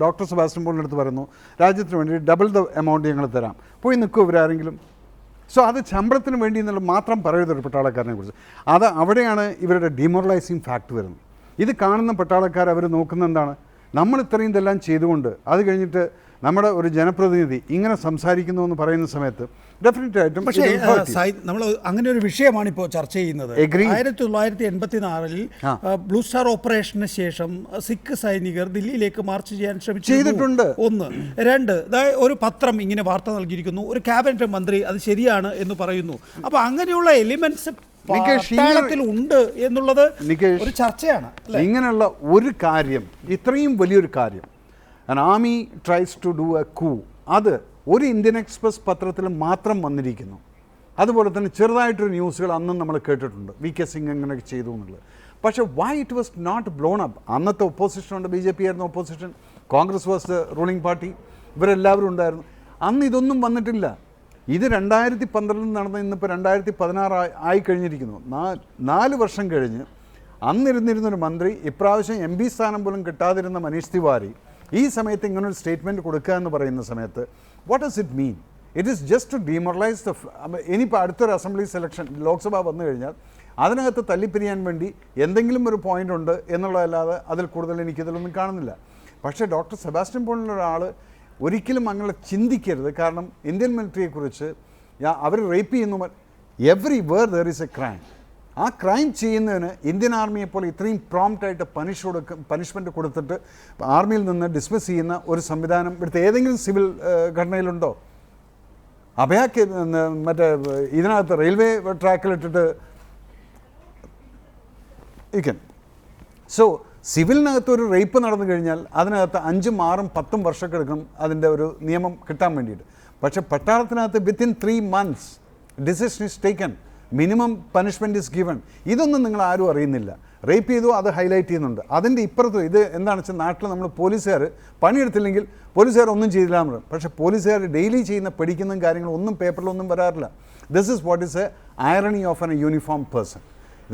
ഡോക്ടർ സെബാസ്റ്റ്യൻ പോളിൻ്റെ അടുത്ത് പറയുന്നു രാജ്യത്തിന് വേണ്ടി ഡബിൾ ദ എമൗണ്ട് ഞങ്ങൾ തരാം, പോയി നിൽക്കും ഇവരാരെങ്കിലും. സോ അത് ശമ്പളത്തിന് വേണ്ടി എന്നുള്ള മാത്രം പറയരുതൊരു പട്ടാളക്കാരനെ കുറിച്ച്. അത് അവിടെയാണ് ഇവരുടെ ഡിമോറലൈസിങ് ഫാക്ട് വരുന്നത്. ഇത് കാണുന്ന പട്ടാളക്കാർ അവർ നോക്കുന്ന എന്താണ്, നമ്മൾ ഇത്രയും ഇതെല്ലാം ചെയ്തുകൊണ്ട് അത് കഴിഞ്ഞിട്ട് നമ്മുടെ ഒരു ജനപ്രതിനിധി ഇങ്ങനെ സംസാരിക്കുന്നു എന്ന് പറയുന്ന സമയത്ത് ഡെഫിനറ്റായിട്ടും. പക്ഷേ നമ്മൾ അങ്ങനെ ഒരു വിഷയമാണ് ഇപ്പോൾ ചർച്ച ചെയ്യുന്നത്. 1984 ബ്ലൂ സ്റ്റാർ ഓപ്പറേഷന് ശേഷം സിഖ് സൈനികർ ദില്ലിയിലേക്ക് മാർച്ച് ചെയ്യാൻ ചെയ്തിട്ടുണ്ട്. 1. 2, ഒരു പത്രം ഇങ്ങനെ വാർത്ത നൽകിയിരിക്കുന്നു, ഒരു ക്യാബിനറ്റ് മന്ത്രി അത് ശരിയാണ് എന്ന് പറയുന്നു. അപ്പോൾ അങ്ങനെയുള്ള എലിമെന്റ്സ് ഉണ്ട് എന്നുള്ളത് ഒരു ചർച്ചയാണ്. ഇങ്ങനെയുള്ള ഒരു കാര്യം, ഇത്രയും വലിയൊരു കാര്യം, an army tries to do a coup, അത് ഒരു ഇന്ത്യൻ എക്സ്പ്രസ് പത്രത്തിൽ മാത്രം വന്നിരിക്കുന്നു. അതുപോലെ തന്നെ ചെറുതായിട്ടൊരു ന്യൂസുകൾ അന്നും നമ്മൾ കേട്ടിട്ടുണ്ട്, VK സിംഗ് എങ്ങനെയൊക്കെ ചെയ്തു എന്നുള്ളത്. പക്ഷേ why it was not blown up? അന്നത്തെ ഒപ്പോസിഷൻ ഉണ്ട്, BJP ആയിരുന്നു opposition, Congress was the ruling party, ഇവരെല്ലാവരും ഉണ്ടായിരുന്നു. അന്ന് ഇതൊന്നും വന്നിട്ടില്ല. ഇത് 2012 നടന്ന ഇന്നിപ്പോൾ 2016 ആയി കഴിഞ്ഞിരിക്കുന്നു. 4 വർഷം കഴിഞ്ഞ് അന്നിരുന്നിരുന്നൊരു മന്ത്രി, ഇപ്രാവശ്യം MP സ്ഥാനം പോലും കിട്ടാതിരുന്ന മനീഷ് തിവാരി ഈ സമയത്ത് ഇങ്ങനൊരു സ്റ്റേറ്റ്മെൻറ്റ് കൊടുക്കുക എന്ന് പറയുന്ന സമയത്ത് what does it mean? It is just to demoralise the. ഇനിയിപ്പോൾ അടുത്തൊരു അസംബ്ലി സെലക്ഷൻ ലോക്സഭ വന്നു കഴിഞ്ഞാൽ അതിനകത്ത് തല്ലിപ്പിരിയാൻ വേണ്ടി എന്തെങ്കിലും ഒരു പോയിൻ്റ് ഉണ്ട് എന്നുള്ളതല്ലാതെ അതിൽ കൂടുതൽ എനിക്കിതിലൊന്നും കാണുന്നില്ല. പക്ഷേ ഡോക്ടർ സെബാസ്റ്റ്യൻ പോലുള്ള ഒരാൾ ഒരിക്കലും അങ്ങനെ ചിന്തിക്കരുത്. കാരണം ഇന്ത്യൻ മിലിറ്ററിയെക്കുറിച്ച് അവർ റേപ്പ് ചെയ്യുന്നു, everywhere there is a crime. ആ ക്രൈം ചെയ്യുന്നതിന് ഇന്ത്യൻ ആർമിയെ പോലെ ഇത്രയും പ്രോംപ്റ്റായിട്ട് പണിഷ്മെൻറ്റ് കൊടുത്തിട്ട് ആർമിയിൽ നിന്ന് ഡിസ്മിസ് ചെയ്യുന്ന ഒരു സംവിധാനം ഇവിടുത്തെ ഏതെങ്കിലും സിവിൽ ഘടനയിലുണ്ടോ? അഭയാക്ക് മറ്റേ ഇതിനകത്ത് റെയിൽവേ ട്രാക്കിലിട്ടിട്ട് സോ സിവിലിനകത്ത് ഒരു റേപ്പ് നടന്നു കഴിഞ്ഞാൽ അതിനകത്ത് 5, 6, 10 വർഷമൊക്കെ എടുക്കണം അതിൻ്റെ ഒരു നിയമം കിട്ടാൻ വേണ്ടിയിട്ട്. പക്ഷേ പട്ടാളത്തിനകത്ത് within 3 months decision is taken, minimum punishment is given. ഇതൊന്നും നിങ്ങൾ ആരും അറിയുന്നില്ല. റേപ്പ് ചെയ്തു, അത് ഹൈലൈറ്റ് ചെയ്യുന്നുണ്ട്. അതിൻ്റെ ഇപ്പുറത്ത് ഇത് എന്താണെന്ന് വെച്ചാൽ നാട്ടിൽ നമ്മൾ പോലീസുകാർ പണിയെടുത്തില്ലെങ്കിൽ പോലീസുകാർ ഒന്നും ചെയ്തില്ല എന്ന് പറയും. പക്ഷേ പോലീസുകാർ ഡെയിലി ചെയ്യുന്ന പഠിക്കുന്ന കാര്യങ്ങൾ ഒന്നും പേപ്പറിലൊന്നും വരാറില്ല. This is what is A irony of N uniform person.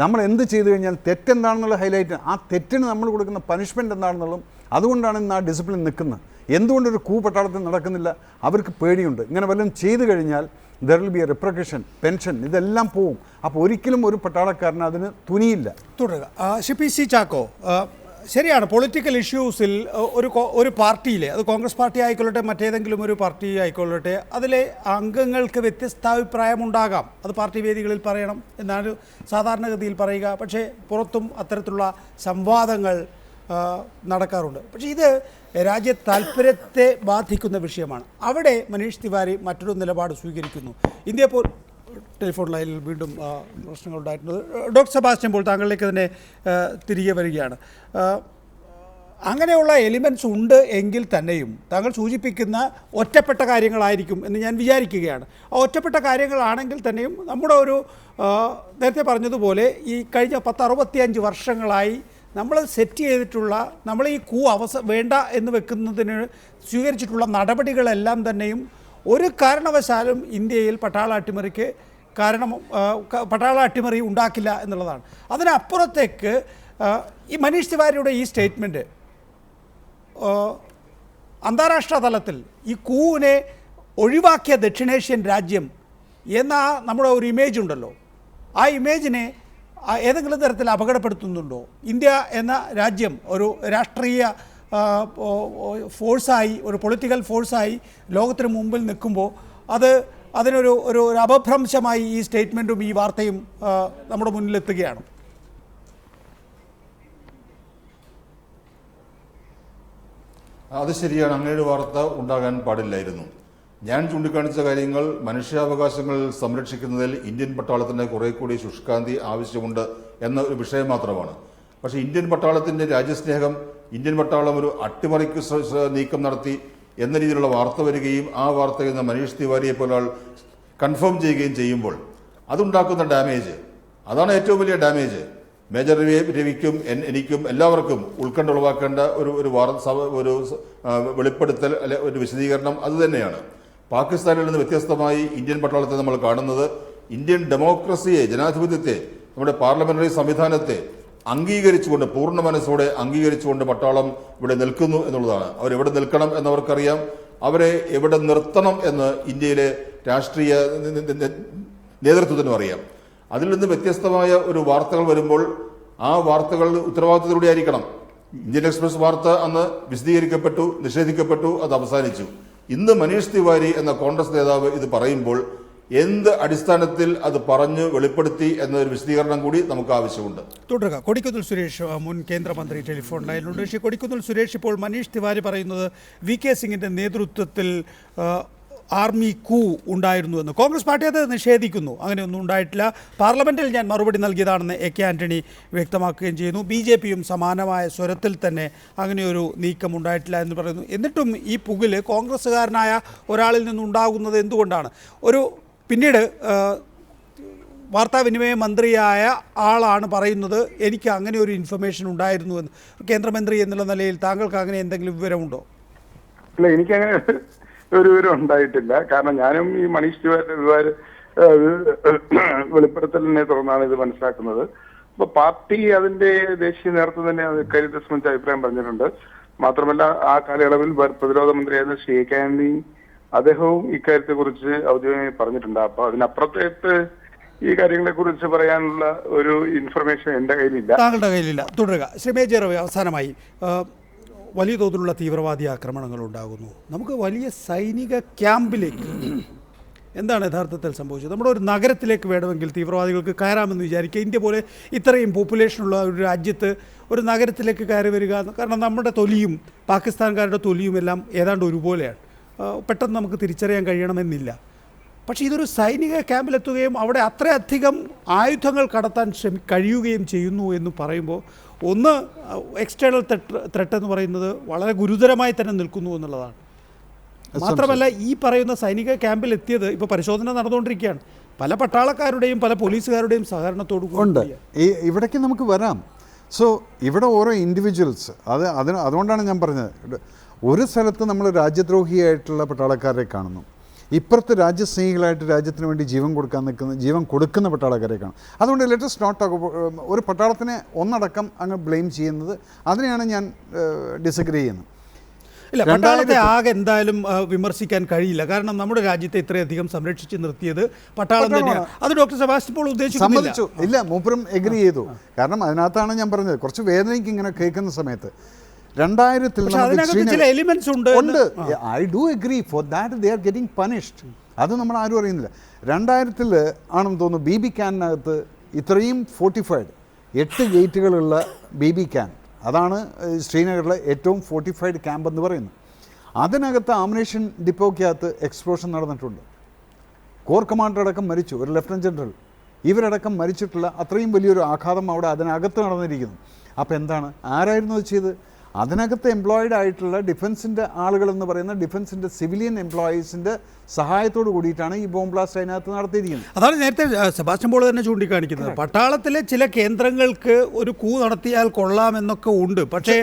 നമ്മൾ എന്ത് ചെയ്തു കഴിഞ്ഞാൽ തെറ്റെന്താണെന്നുള്ള ഹൈലൈറ്റ്, ആ തെറ്റിന് നമ്മൾ കൊടുക്കുന്ന പണിഷ്മെൻറ്റ് എന്താണെന്നുള്ളതും അതുകൊണ്ടാണ് ഇന്ന് ആ ഡിസിപ്ലിൻ നിൽക്കുന്നത്. എന്തുകൊണ്ടൊരു പട്ടാളത്തിൽ നടക്കുന്നില്ല? അവർക്ക് പേടിയുണ്ട്. ഇങ്ങനെ വല്ലതും ചെയ്തു കഴിഞ്ഞാൽ there will be a repercussion, pension, ഇതെല്ലാം പോവും. അപ്പോൾ ഒരിക്കലും ഒരു പട്ടാളക്കാരന് അതിന് തുനിയില്ല. തുടരുക. പി സി ചാക്കോ, ശരിയാണ്, പൊളിറ്റിക്കൽ ഇഷ്യൂസിൽ ഒരു പാർട്ടിയിലെ, അത് കോൺഗ്രസ് പാർട്ടി ആയിക്കൊള്ളട്ടെ മറ്റേതെങ്കിലും ഒരു പാർട്ടി ആയിക്കൊള്ളട്ടെ, അതിലെ അംഗങ്ങൾക്ക് വ്യത്യസ്താഭിപ്രായമുണ്ടാകാം. അത് പാർട്ടി വേദികളിൽ പറയണം എന്നാണ് സാധാരണഗതിയിൽ പറയുക. പക്ഷേ പുറത്തും അത്തരത്തിലുള്ള സംവാദങ്ങൾ നടക്കാറുണ്ട്. പക്ഷേ ഇത് രാജ്യ താൽപ്പര്യത്തെ ബാധിക്കുന്ന വിഷയമാണ്. അവിടെ മനീഷ് തിവാരി മറ്റൊരു നിലപാട് സ്വീകരിക്കുന്നു. ഇന്ത്യ ടെലിഫോൺ ലൈനിൽ വീണ്ടും പ്രശ്നങ്ങളുണ്ടായിട്ടുണ്ട്. ഡോക്ടർ സെബാസ്റ്റ്യൻ പോൾ, താങ്കളിലേക്ക് തന്നെ തിരികെ വരികയാണ്. അങ്ങനെയുള്ള എലിമെൻറ്റ്സ് ഉണ്ട് എങ്കിൽ തന്നെയും താങ്കൾ സൂചിപ്പിക്കുന്ന ഒറ്റപ്പെട്ട കാര്യങ്ങളായിരിക്കും എന്ന് ഞാൻ വിചാരിക്കുകയാണ്. ആ ഒറ്റപ്പെട്ട കാര്യങ്ങളാണെങ്കിൽ തന്നെയും നമ്മുടെ ഒരു നേരത്തെ പറഞ്ഞതുപോലെ ഈ കഴിഞ്ഞ 10-65 വർഷങ്ങളായി നമ്മൾ സെറ്റ് ചെയ്തിട്ടുള്ള, നമ്മൾ ഈ വേണ്ട എന്ന് വെക്കുന്നതിന് സ്വീകരിച്ചിട്ടുള്ള നടപടികളെല്ലാം തന്നെയും ഒരു കാരണവശാലും ഇന്ത്യയിൽ പട്ടാള അട്ടിമറി ഉണ്ടാക്കില്ല എന്നുള്ളതാണ്. അതിനപ്പുറത്തേക്ക് ഈ മനീഷ് തിവാരിയുടെ ഈ സ്റ്റേറ്റ്മെൻറ്റ് അന്താരാഷ്ട്ര തലത്തിൽ ഈ കൂവിനെ ഒഴിവാക്കിയ ദക്ഷിണേഷ്യൻ രാജ്യം എന്ന നമ്മുടെ ഒരു ഇമേജ് ഉണ്ടല്ലോ, ആ ഇമേജിനെ ഏതെങ്കിലും തരത്തിൽ അപകടപ്പെടുത്തുന്നുണ്ടോ? ഇന്ത്യ എന്ന രാജ്യം ഒരു രാഷ്ട്രീയ ഫോഴ്സായി, ഒരു പൊളിറ്റിക്കൽ ഫോഴ്സായി ലോകത്തിന് മുമ്പിൽ നിൽക്കുമ്പോൾ അതിനൊരു അപഭ്രംശമായി ഈ സ്റ്റേറ്റ്മെൻറ്റും ഈ വാർത്തയും നമ്മുടെ മുന്നിലെത്തുകയാണ്. അത് ശരിയാണ്, അങ്ങനെ ഒരു വാർത്ത ഉണ്ടാകാൻ പാടില്ലായിരുന്നു. ഞാൻ ചൂണ്ടിക്കാണിച്ച കാര്യങ്ങൾ മനുഷ്യാവകാശങ്ങൾ സംരക്ഷിക്കുന്നതിൽ ഇന്ത്യൻ പട്ടാളത്തിന് കുറെ കൂടി ശുഷ്കാന്തി ആവശ്യമുണ്ട് എന്ന ഒരു വിഷയം മാത്രമാണ്. പക്ഷേ ഇന്ത്യൻ പട്ടാളത്തിൻ്റെ രാജ്യസ്നേഹം, ഇന്ത്യൻ പട്ടാളം ഒരു അട്ടിമറിക്ക് നീക്കം നടത്തി എന്ന രീതിയിലുള്ള വാർത്ത വരികയും ആ വാർത്തയിൽ നിന്ന് മനീഷ് തിവാരിയെ പോലെ കൺഫേം ചെയ്യുകയും ചെയ്യുമ്പോൾ അതുണ്ടാക്കുന്ന ഡാമേജ്, അതാണ് ഏറ്റവും വലിയ ഡാമേജ്. മേജർ രവിക്കും എനിക്കും എല്ലാവർക്കും ഉത്കണ്ഠ ഉളവാക്കേണ്ട ഒരു വെളിപ്പെടുത്തൽ, അല്ലെ ഒരു വിശദീകരണം അതുതന്നെയാണ്. പാകിസ്ഥാനിൽ നിന്ന് വ്യത്യസ്തമായി ഇന്ത്യൻ പട്ടാളത്തെ നമ്മൾ കാണുന്നത് ഇന്ത്യൻ ഡെമോക്രസിയെ, ജനാധിപത്യത്തെ, നമ്മുടെ പാർലമെന്ററി സംവിധാനത്തെ അംഗീകരിച്ചുകൊണ്ട്, പൂർണ്ണ മനസ്സോടെ അംഗീകരിച്ചുകൊണ്ട് പട്ടാളം ഇവിടെ നിൽക്കുന്നു എന്നുള്ളതാണ്. അവരെവിടെ നിൽക്കണം എന്നവർക്കറിയാം, അവരെ എവിടെ നിർത്തണം എന്ന് ഇന്ത്യയിലെ രാഷ്ട്രീയ നേതൃത്വത്തിനും അറിയാം. അതിൽ നിന്ന് വ്യത്യസ്തമായ ഒരു വാർത്തകൾ വരുമ്പോൾ ആ വാർത്തകൾ ഉത്തരവാദിത്തത്തോടെ ആയിരിക്കണം. ഇന്ത്യൻ എക്സ്പ്രസ് വാർത്ത അന്ന് വിശദീകരിക്കപ്പെട്ടു, നിഷേധിക്കപ്പെട്ടു, അത് അവസാനിച്ചു. ഇന്ന് മനീഷ് തിവാരി എന്ന കോൺഗ്രസ് നേതാവ് ഇത് പറയുമ്പോൾ എന്ത് അടിസ്ഥാനത്തിൽ അത് പറഞ്ഞു വെളിപ്പെടുത്തി എന്നൊരു വിശദീകരണം കൂടി നമുക്ക് ആവശ്യമുണ്ട്. തുടരുക. കൊടിക്കുന്നിൽ സുരേഷ്, മുൻ കേന്ദ്രമന്ത്രി, ടെലിഫോൺ ലൈനിലുണ്ട്. ശ്രീ കൊടിക്കുന്നിൽ സുരേഷ്, ഇപ്പോൾ മനീഷ് തിവാരി പറയുന്നത് VK സിംഗിൻ്റെ നേതൃത്വത്തിൽ ആർമി കൂ ഉണ്ടായിരുന്നു എന്ന്. കോൺഗ്രസ് പാർട്ടി അത് നിഷേധിക്കുന്നു, അങ്ങനെയൊന്നും ഉണ്ടായിട്ടില്ല. പാർലമെൻറ്റിൽ ഞാൻ മറുപടി നൽകിയതാണെന്ന് AK ആൻ്റണി വ്യക്തമാക്കുകയും ചെയ്യുന്നു. BJPയും സമാനമായ സ്വരത്തിൽ തന്നെ അങ്ങനെയൊരു നീക്കം ഉണ്ടായിട്ടില്ല എന്ന് പറയുന്നു. എന്നിട്ടും ഈ പുകില് കോൺഗ്രസ്സുകാരനായ ഒരാളിൽ നിന്നുണ്ടാകുന്നത് എന്തുകൊണ്ടാണ്? പിന്നീട് വാർത്താവിനിമയ മന്ത്രിയായ ആളാണ് പറയുന്നത് എനിക്ക് അങ്ങനെ ഒരു ഇൻഫർമേഷൻ ഉണ്ടായിരുന്നു എന്ന്. കേന്ദ്രമന്ത്രി എന്നുള്ള നിലയിൽ താങ്കൾക്ക് അങ്ങനെ എന്തെങ്കിലും വിവരമുണ്ടോ? ഇല്ല, എനിക്കങ്ങനെ ഒരു വിവരം ഉണ്ടായിട്ടില്ല. കാരണം ഞാനും ഈ മനീഷ് തിവാരി വെളിപ്പെടുത്തലിനെ തുടർന്നാണ് ഇത് മനസ്സിലാക്കുന്നത്. അപ്പൊ പാർട്ടി അതിന്റെ ദേശീയ നേതൃത്വം തന്നെ ഇക്കാര്യത്തെ സംബന്ധിച്ച് അഭിപ്രായം പറഞ്ഞിട്ടുണ്ട്. മാത്രമല്ല ആ കാലയളവിൽ പ്രതിരോധ മന്ത്രിയായിരുന്ന ശ്രീ AK ആന്റണി അദ്ദേഹവും ഇക്കാര്യത്തെ കുറിച്ച് ഔദ്യോഗികമായി പറഞ്ഞിട്ടുണ്ട്. അപ്പൊ അതിനപ്പുറത്തേക്ക് ഈ കാര്യങ്ങളെ കുറിച്ച് പറയാനുള്ള ഒരു ഇൻഫർമേഷൻ എന്റെ കയ്യിലില്ല. താങ്കളുടെ കയ്യിലില്ല. തുടരുക. ശ്രീ മേജർ രവി, അവസാനമായി വലിയ തോതിലുള്ള തീവ്രവാദി ആക്രമണങ്ങൾ ഉണ്ടാകുന്നു. നമുക്ക് വലിയ സൈനിക ക്യാമ്പിലേക്ക് എന്താണ് യഥാർത്ഥത്തിൽ സംഭവിച്ചത്? നമ്മുടെ ഒരു നഗരത്തിലേക്ക് വേണമെങ്കിൽ തീവ്രവാദികൾക്ക് കയറാമെന്ന് വിചാരിക്കുക. ഇന്ത്യ പോലെ ഇത്രയും പോപ്പുലേഷനുള്ള ഒരു രാജ്യത്ത് ഒരു നഗരത്തിലേക്ക് കയറി വരിക, കാരണം നമ്മുടെ തൊലിയും പാകിസ്ഥാൻകാരുടെ തൊലിയും എല്ലാം ഏതാണ്ട് ഒരുപോലെയാണ്. പെട്ടെന്ന് നമുക്ക് തിരിച്ചറിയാൻ കഴിയണമെന്നില്ല. പക്ഷേ ഇതൊരു സൈനിക ക്യാമ്പിലെത്തുകയും അവിടെ അത്രയധികം ആയുധങ്ങൾ കടത്താൻ കഴിയുകയും ചെയ്യുന്നു എന്ന് പറയുമ്പോൾ ഒന്ന് എക്സ്റ്റേണൽ ത്രെട്ട് എന്ന് പറയുന്നത് വളരെ ഗുരുതരമായി തന്നെ നിൽക്കുന്നു എന്നുള്ളതാണ്. മാത്രമല്ല ഈ പറയുന്ന സൈനിക ക്യാമ്പിൽ എത്തിയത് ഇപ്പോൾ പരിശോധന നടന്നുകൊണ്ടിരിക്കുകയാണ്. പല പട്ടാളക്കാരുടെയും പല പോലീസുകാരുടെയും സഹകരണത്തോടു ഉണ്ട്. ഇവിടേക്ക് നമുക്ക് വരാം. സോ ഇവിടെ ഓരോ ഇൻഡിവിജ്വൽസ് അതുകൊണ്ടാണ് ഞാൻ പറഞ്ഞത്, ഒരു സ്ഥലത്ത് നമ്മൾ രാജ്യദ്രോഹിയായിട്ടുള്ള പട്ടാളക്കാരെ കാണുന്നു, ഇപ്പുറത്ത് രാജ്യസ്നേഹികളായിട്ട് രാജ്യത്തിന് വേണ്ടി ജീവൻ കൊടുക്കുന്ന പട്ടാളക്കാരെ കാണും. അതുകൊണ്ട് ലെറ്റസ് നോട്ട് ടോക്ക് ഒരു പട്ടാളത്തിനെ ഒന്നടക്കം അങ്ങ് ബ്ലെയിം ചെയ്യുന്നത്, അതിനെയാണ് ഞാൻ ഡിസഗ്രി ചെയ്യുന്നത്. ഇല്ല, പട്ടാളത്തെ ആകെ എന്തായാലും വിമർശിക്കാൻ കഴിയില്ല. കാരണം നമ്മുടെ രാജ്യത്തെ ഇത്രയധികം സംരക്ഷിച്ച് നിർത്തിയത് പട്ടാളം തന്നെയാണ്. അത് ഡോക്ടർ സെബാസ്റ്റ്യൻ പോൾ സമ്മതിച്ചു. ഇല്ല, മൂപ്പരും എഗ്രി ചെയ്തു. കാരണം അതിനകത്താണ് ഞാൻ പറഞ്ഞത്, കുറച്ച് വേദനയ്ക്ക് ഇങ്ങനെ കേൾക്കുന്ന സമയത്ത് 2000 ഉണ്ട്. I do agree for that they are getting punished. അത് നമ്മൾ ആരും അറിയുന്നില്ല. 2000 ആണെന്ന് തോന്നുന്നു BB ക്യാനകത്ത് ഇത്രയും ഫോർട്ടിഫൈഡ് 8 ഗേറ്റുകളുള്ള BB ക്യാൻ, അതാണ് ശ്രീനഗറിലെ ഏറ്റവും ഫോർട്ടിഫൈഡ് ക്യാമ്പ് എന്ന് പറയുന്നത്. അതിനകത്ത് ആമിനേഷൻ ഡിപ്പോയ്ക്കകത്ത് എക്സ്പ്ലോഷൻ നടന്നിട്ടുണ്ട്. കോർ കമാൻഡർ അടക്കം മരിച്ചു, ഒരു ലഫ്റ്റനന്റ് ജനറൽ, ഇവരടക്കം മരിച്ചിട്ടുള്ള അത്രയും വലിയൊരു ആഘാതം അവിടെ അതിനകത്ത് നടന്നിരിക്കുന്നു. അപ്പോൾ എന്താണ്, ആരായിരുന്നു അത് ചെയ്ത്? അതിനകത്ത് എംപ്ലോയിഡ് ആയിട്ടുള്ള ഡിഫൻസിൻ്റെ ആളുകളെന്ന് പറയുന്ന ഡിഫൻസിൻ്റെ സിവിലിയൻ എംപ്ലോയീസിൻ്റെ സഹായത്തോട് കൂടിയിട്ടാണ് ഈ ബോംബ് ബ്ലാസ്റ്റ് അതിനകത്ത് നടത്തിയിരിക്കുന്നത്. അതാണ് നേരത്തെ സെബാസ്റ്റ്യൻ പോൾ തന്നെ ചൂണ്ടിക്കാണിക്കുന്നത്. പട്ടാളത്തിലെ ചില കേന്ദ്രങ്ങൾക്ക് ഒരു കൂ നടത്തിയാൽ കൊള്ളാമെന്നൊക്കെ ഉണ്ട്. പക്ഷേ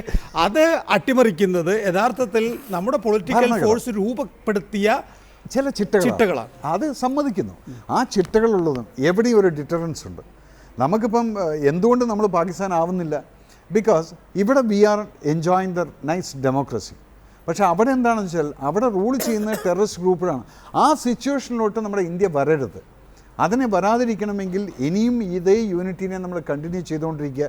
അത് അട്ടിമറിക്കുന്നത് യഥാർത്ഥത്തിൽ നമ്മുടെ പൊളിറ്റിക്കൽ ഫോഴ്സ് രൂപപ്പെടുത്തിയ ചില ചിട്ടകളാണ്. അത് സമ്മതിക്കുന്നു. ആ ചിട്ടകളുള്ളതും എവിടെയും ഒരു ഡിറ്ററൻസ് ഉണ്ട്. നമുക്കിപ്പം എന്തുകൊണ്ട് നമ്മൾ പാകിസ്ഥാൻ ആവുന്നില്ല? ബിക്കോസ് ഇവിടെ we are enjoying the nice democracy. പക്ഷേ അവിടെ എന്താണെന്ന് വെച്ചാൽ അവിടെ റൂൾ ചെയ്യുന്ന ടെററിസ്റ്റ് ഗ്രൂപ്പുകളാണ്. ആ സിറ്റുവേഷനിലോട്ട് നമ്മുടെ ഇന്ത്യ വരരുത്. അതിനെ വരാതിരിക്കണമെങ്കിൽ ഇനിയും ഇതേ യൂണിറ്റിനെ നമ്മൾ കണ്ടിന്യൂ ചെയ്തുകൊണ്ടിരിക്കുക.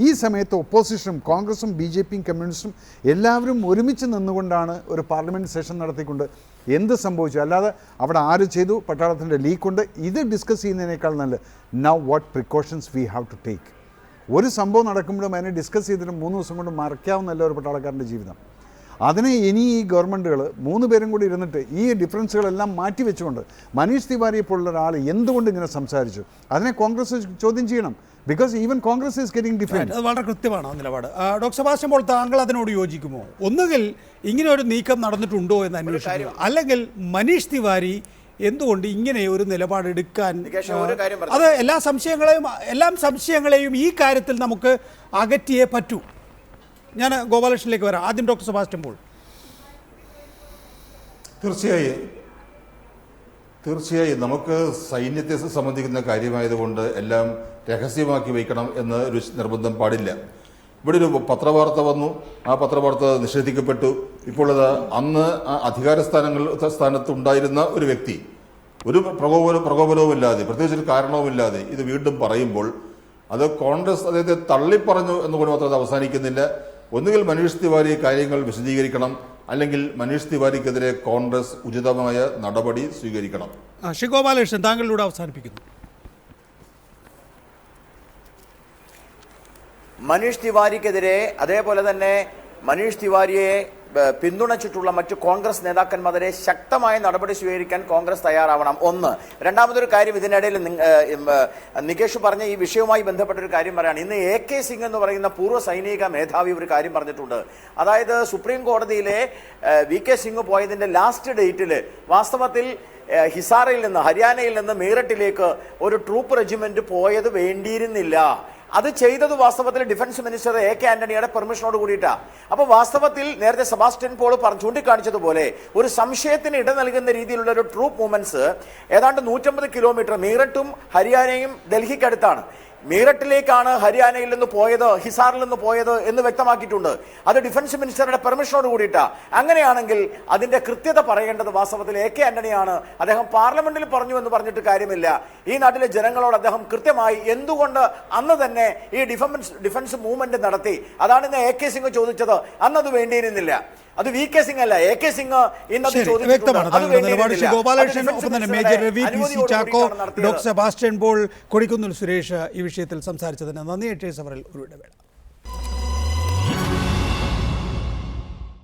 ഈ സമയത്ത് ഒപ്പോസിഷനും കോൺഗ്രസും BJPയും കമ്മ്യൂണിസ്റ്റും എല്ലാവരും ഒരുമിച്ച് നിന്നുകൊണ്ടാണ് ഒരു പാർലമെൻറ്റ് സെഷൻ നടത്തിക്കൊണ്ട് എന്ത് സംഭവിച്ചു, അല്ലാതെ അവിടെ ആര് ചെയ്തു, പട്ടാളത്തിൻ്റെ ലീക്കുണ്ട്, ഇത് ഡിസ്കസ് ചെയ്യുന്നതിനേക്കാൾ നല്ലത് now what precautions we have to take. ഒരു സംഭവം നടക്കുമ്പോഴും അതിനെ ഡിസ്കസ് ചെയ്തിട്ട് 3 ദിവസം കൊണ്ട് മറക്കാവുന്നല്ല ഒരു പട്ടാളക്കാരൻ്റെ ജീവിതം. അതിനെ ഇനി ഈ ഗവൺമെൻറ്റുകൾ 3 പേരും കൂടി ഇരുന്നിട്ട് ഈ ഡിഫറൻസുകളെല്ലാം മാറ്റി വെച്ചുകൊണ്ട് മനീഷ് തിവാരിയെ പോലുള്ള ഒരാൾ എന്തുകൊണ്ട് ഇങ്ങനെ സംസാരിച്ചു, അതിനെ കോൺഗ്രസ് ചോദ്യം ചെയ്യണം. Because even Congress is getting different. അത് വളരെ കൃത്യമാണ് നിലപാട്. ഡോക്ടർ സെബാസ്റ്റ്യൻ പോൾ, താങ്കൾ അതിനോട് യോജിക്കുമോ? ഒന്നുകിൽ ഇങ്ങനെ ഒരു നീക്കം നടന്നിട്ടുണ്ടോ എന്ന് അന്വേഷിക്കുക, അല്ലെങ്കിൽ മനീഷ് തിവാരി എന്തുകൊണ്ട് ഇങ്ങനെ ഒരു നിലപാടെടുക്കാൻ, അത് എല്ലാ സംശയങ്ങളെയും ഈ കാര്യത്തിൽ നമുക്ക് അകറ്റിയേ പറ്റൂ. ഞാൻ ഗോപാലകൃഷ്ണനിലേക്ക് വരാം. ആദ്യം ഡോക്ടർ സെബാസ്റ്റ്യൻ പോൾ. തീർച്ചയായും നമുക്ക് സൈന്യത്തെ സംബന്ധിക്കുന്ന കാര്യമായതുകൊണ്ട് എല്ലാം രഹസ്യമാക്കി വയ്ക്കണം എന്ന ഒരു നിർബന്ധം പാടില്ല. ഇവിടെ ഒരു പത്രവാർത്ത വന്നു, ആ പത്രവാർത്ത നിഷേധിക്കപ്പെട്ടു. ഇപ്പോൾ അത് അന്ന് അധികാര സ്ഥാനത്തുണ്ടായിരുന്ന ഒരു വ്യക്തി ഒരു പ്രകോപനവുമില്ലാതെ, പ്രത്യേകിച്ച് ഒരു കാരണവുമില്ലാതെ ഇത് വീണ്ടും പറയുമ്പോൾ അത് കോൺഗ്രസ് അദ്ദേഹത്തെ തള്ളിപ്പറഞ്ഞു എന്നുകൊണ്ട് മാത്രം അത് അവസാനിക്കുന്നില്ല. ഒന്നുകിൽ മനീഷ് തിവാരി കാര്യങ്ങൾ വിശദീകരിക്കണം, അല്ലെങ്കിൽ മനീഷ് തിവാരിക്കെതിരെ കോൺഗ്രസ് ഉചിതമായ നടപടി സ്വീകരിക്കണം. ശ്രീ ഗോപാലകൃഷ്ണൻ, താങ്കളിലൂടെ അവസാനിപ്പിക്കുന്നു. മനീഷ് തിവാരിക്കെതിരെ, അതേപോലെ തന്നെ മനീഷ് തിവാരിയെ പിന്തുണച്ചിട്ടുള്ള മറ്റു കോൺഗ്രസ് നേതാക്കന്മാരെ ശക്തമായ നടപടി സ്വീകരിക്കാൻ കോൺഗ്രസ് തയ്യാറാവണം. ഒന്ന്. രണ്ടാമതൊരു കാര്യം, ഇതിനിടയിൽ നികേഷ് പറഞ്ഞ ഈ വിഷയവുമായി ബന്ധപ്പെട്ടൊരു കാര്യം പറയാണ്. ഇന്ന് AK സിംഗ് എന്ന് പറയുന്ന പൂർവ്വ സൈനിക മേധാവി ഒരു കാര്യം പറഞ്ഞിട്ടുണ്ട്. അതായത് സുപ്രീം കോടതിയിലെ VK സിംഗ് പോയതിന്റെ ലാസ്റ്റ് ഡേറ്റിൽ വാസ്തവത്തിൽ ഹിസാറിൽ നിന്ന്, ഹരിയാനയിൽ നിന്ന് മീററ്റിലേക്ക് ഒരു ട്രൂപ്പ് റെജിമെന്റ് പോയത് വേണ്ടിയിരുന്നില്ല. അത് ചെയ്തത് വാസ്തവത്തിൽ ഡിഫൻസ് മിനിസ്റ്റർ AK ആന്റണിയുടെ പെർമിഷനോട് കൂടിയിട്ടാണ്. അപ്പോൾ വാസ്തവത്തിൽ നേരത്തെ സെബാസ്റ്റ്യൻ പോൾ ചൂണ്ടിക്കാണിച്ചതുപോലെ ഒരു സംശയത്തിന് ഇട നൽകുന്ന രീതിയിലുള്ള ഒരു ട്രൂപ്പ് മൂവ്മെന്റ്സ് ഏതാണ്ട് 150 കിലോമീറ്റർ, മീററ്റും ഹരിയാനയും ഡൽഹിക്കടുത്താണ്. മീററ്റിലേക്കാണ് ഹരിയാനയിൽ നിന്ന് പോയത്, ഹിസാറിൽ നിന്ന് പോയത് എന്ന് വ്യക്തമാക്കിയിട്ടുണ്ട്. അത് ഡിഫൻസ് മിനിസ്റ്ററുടെ പെർമിഷനോട് കൂടിയിട്ടാ. അങ്ങനെയാണെങ്കിൽ അതിന്റെ കൃത്യത പറയേണ്ടത് വാസ്തവത്തിൽ AK ആന്റണിയാണ്. അദ്ദേഹം പാർലമെന്റിൽ പറഞ്ഞു എന്ന് പറഞ്ഞിട്ട് കാര്യമില്ല. ഈ നാട്ടിലെ ജനങ്ങളോട് അദ്ദേഹം കൃത്യമായി എന്തുകൊണ്ട് അന്ന് തന്നെ ഈ ഡിഫൻസ് മൂവ്മെന്റ് നടത്തി, അതാണ് ഇന്ന് AK സിംഗ് ചോദിച്ചത്. അന്നത് വേണ്ടിയിരുന്നില്ല. അത് VK സിംഗ് അല്ല, AK സിംഗ് ഇന്നത് ചോദിച്ചിട്ടുണ്ട്. ഗോപാലകൃഷ്ണൻ, ഒപ്പം തന്നെ major Ravi, PC Chacko, doctor Sebastian Paul, Kodikunnil Suresh ഈ വിഷയത്തിൽ സംസാരിച്ചതിന് നന്ദി. ഒരു ഇടവേള.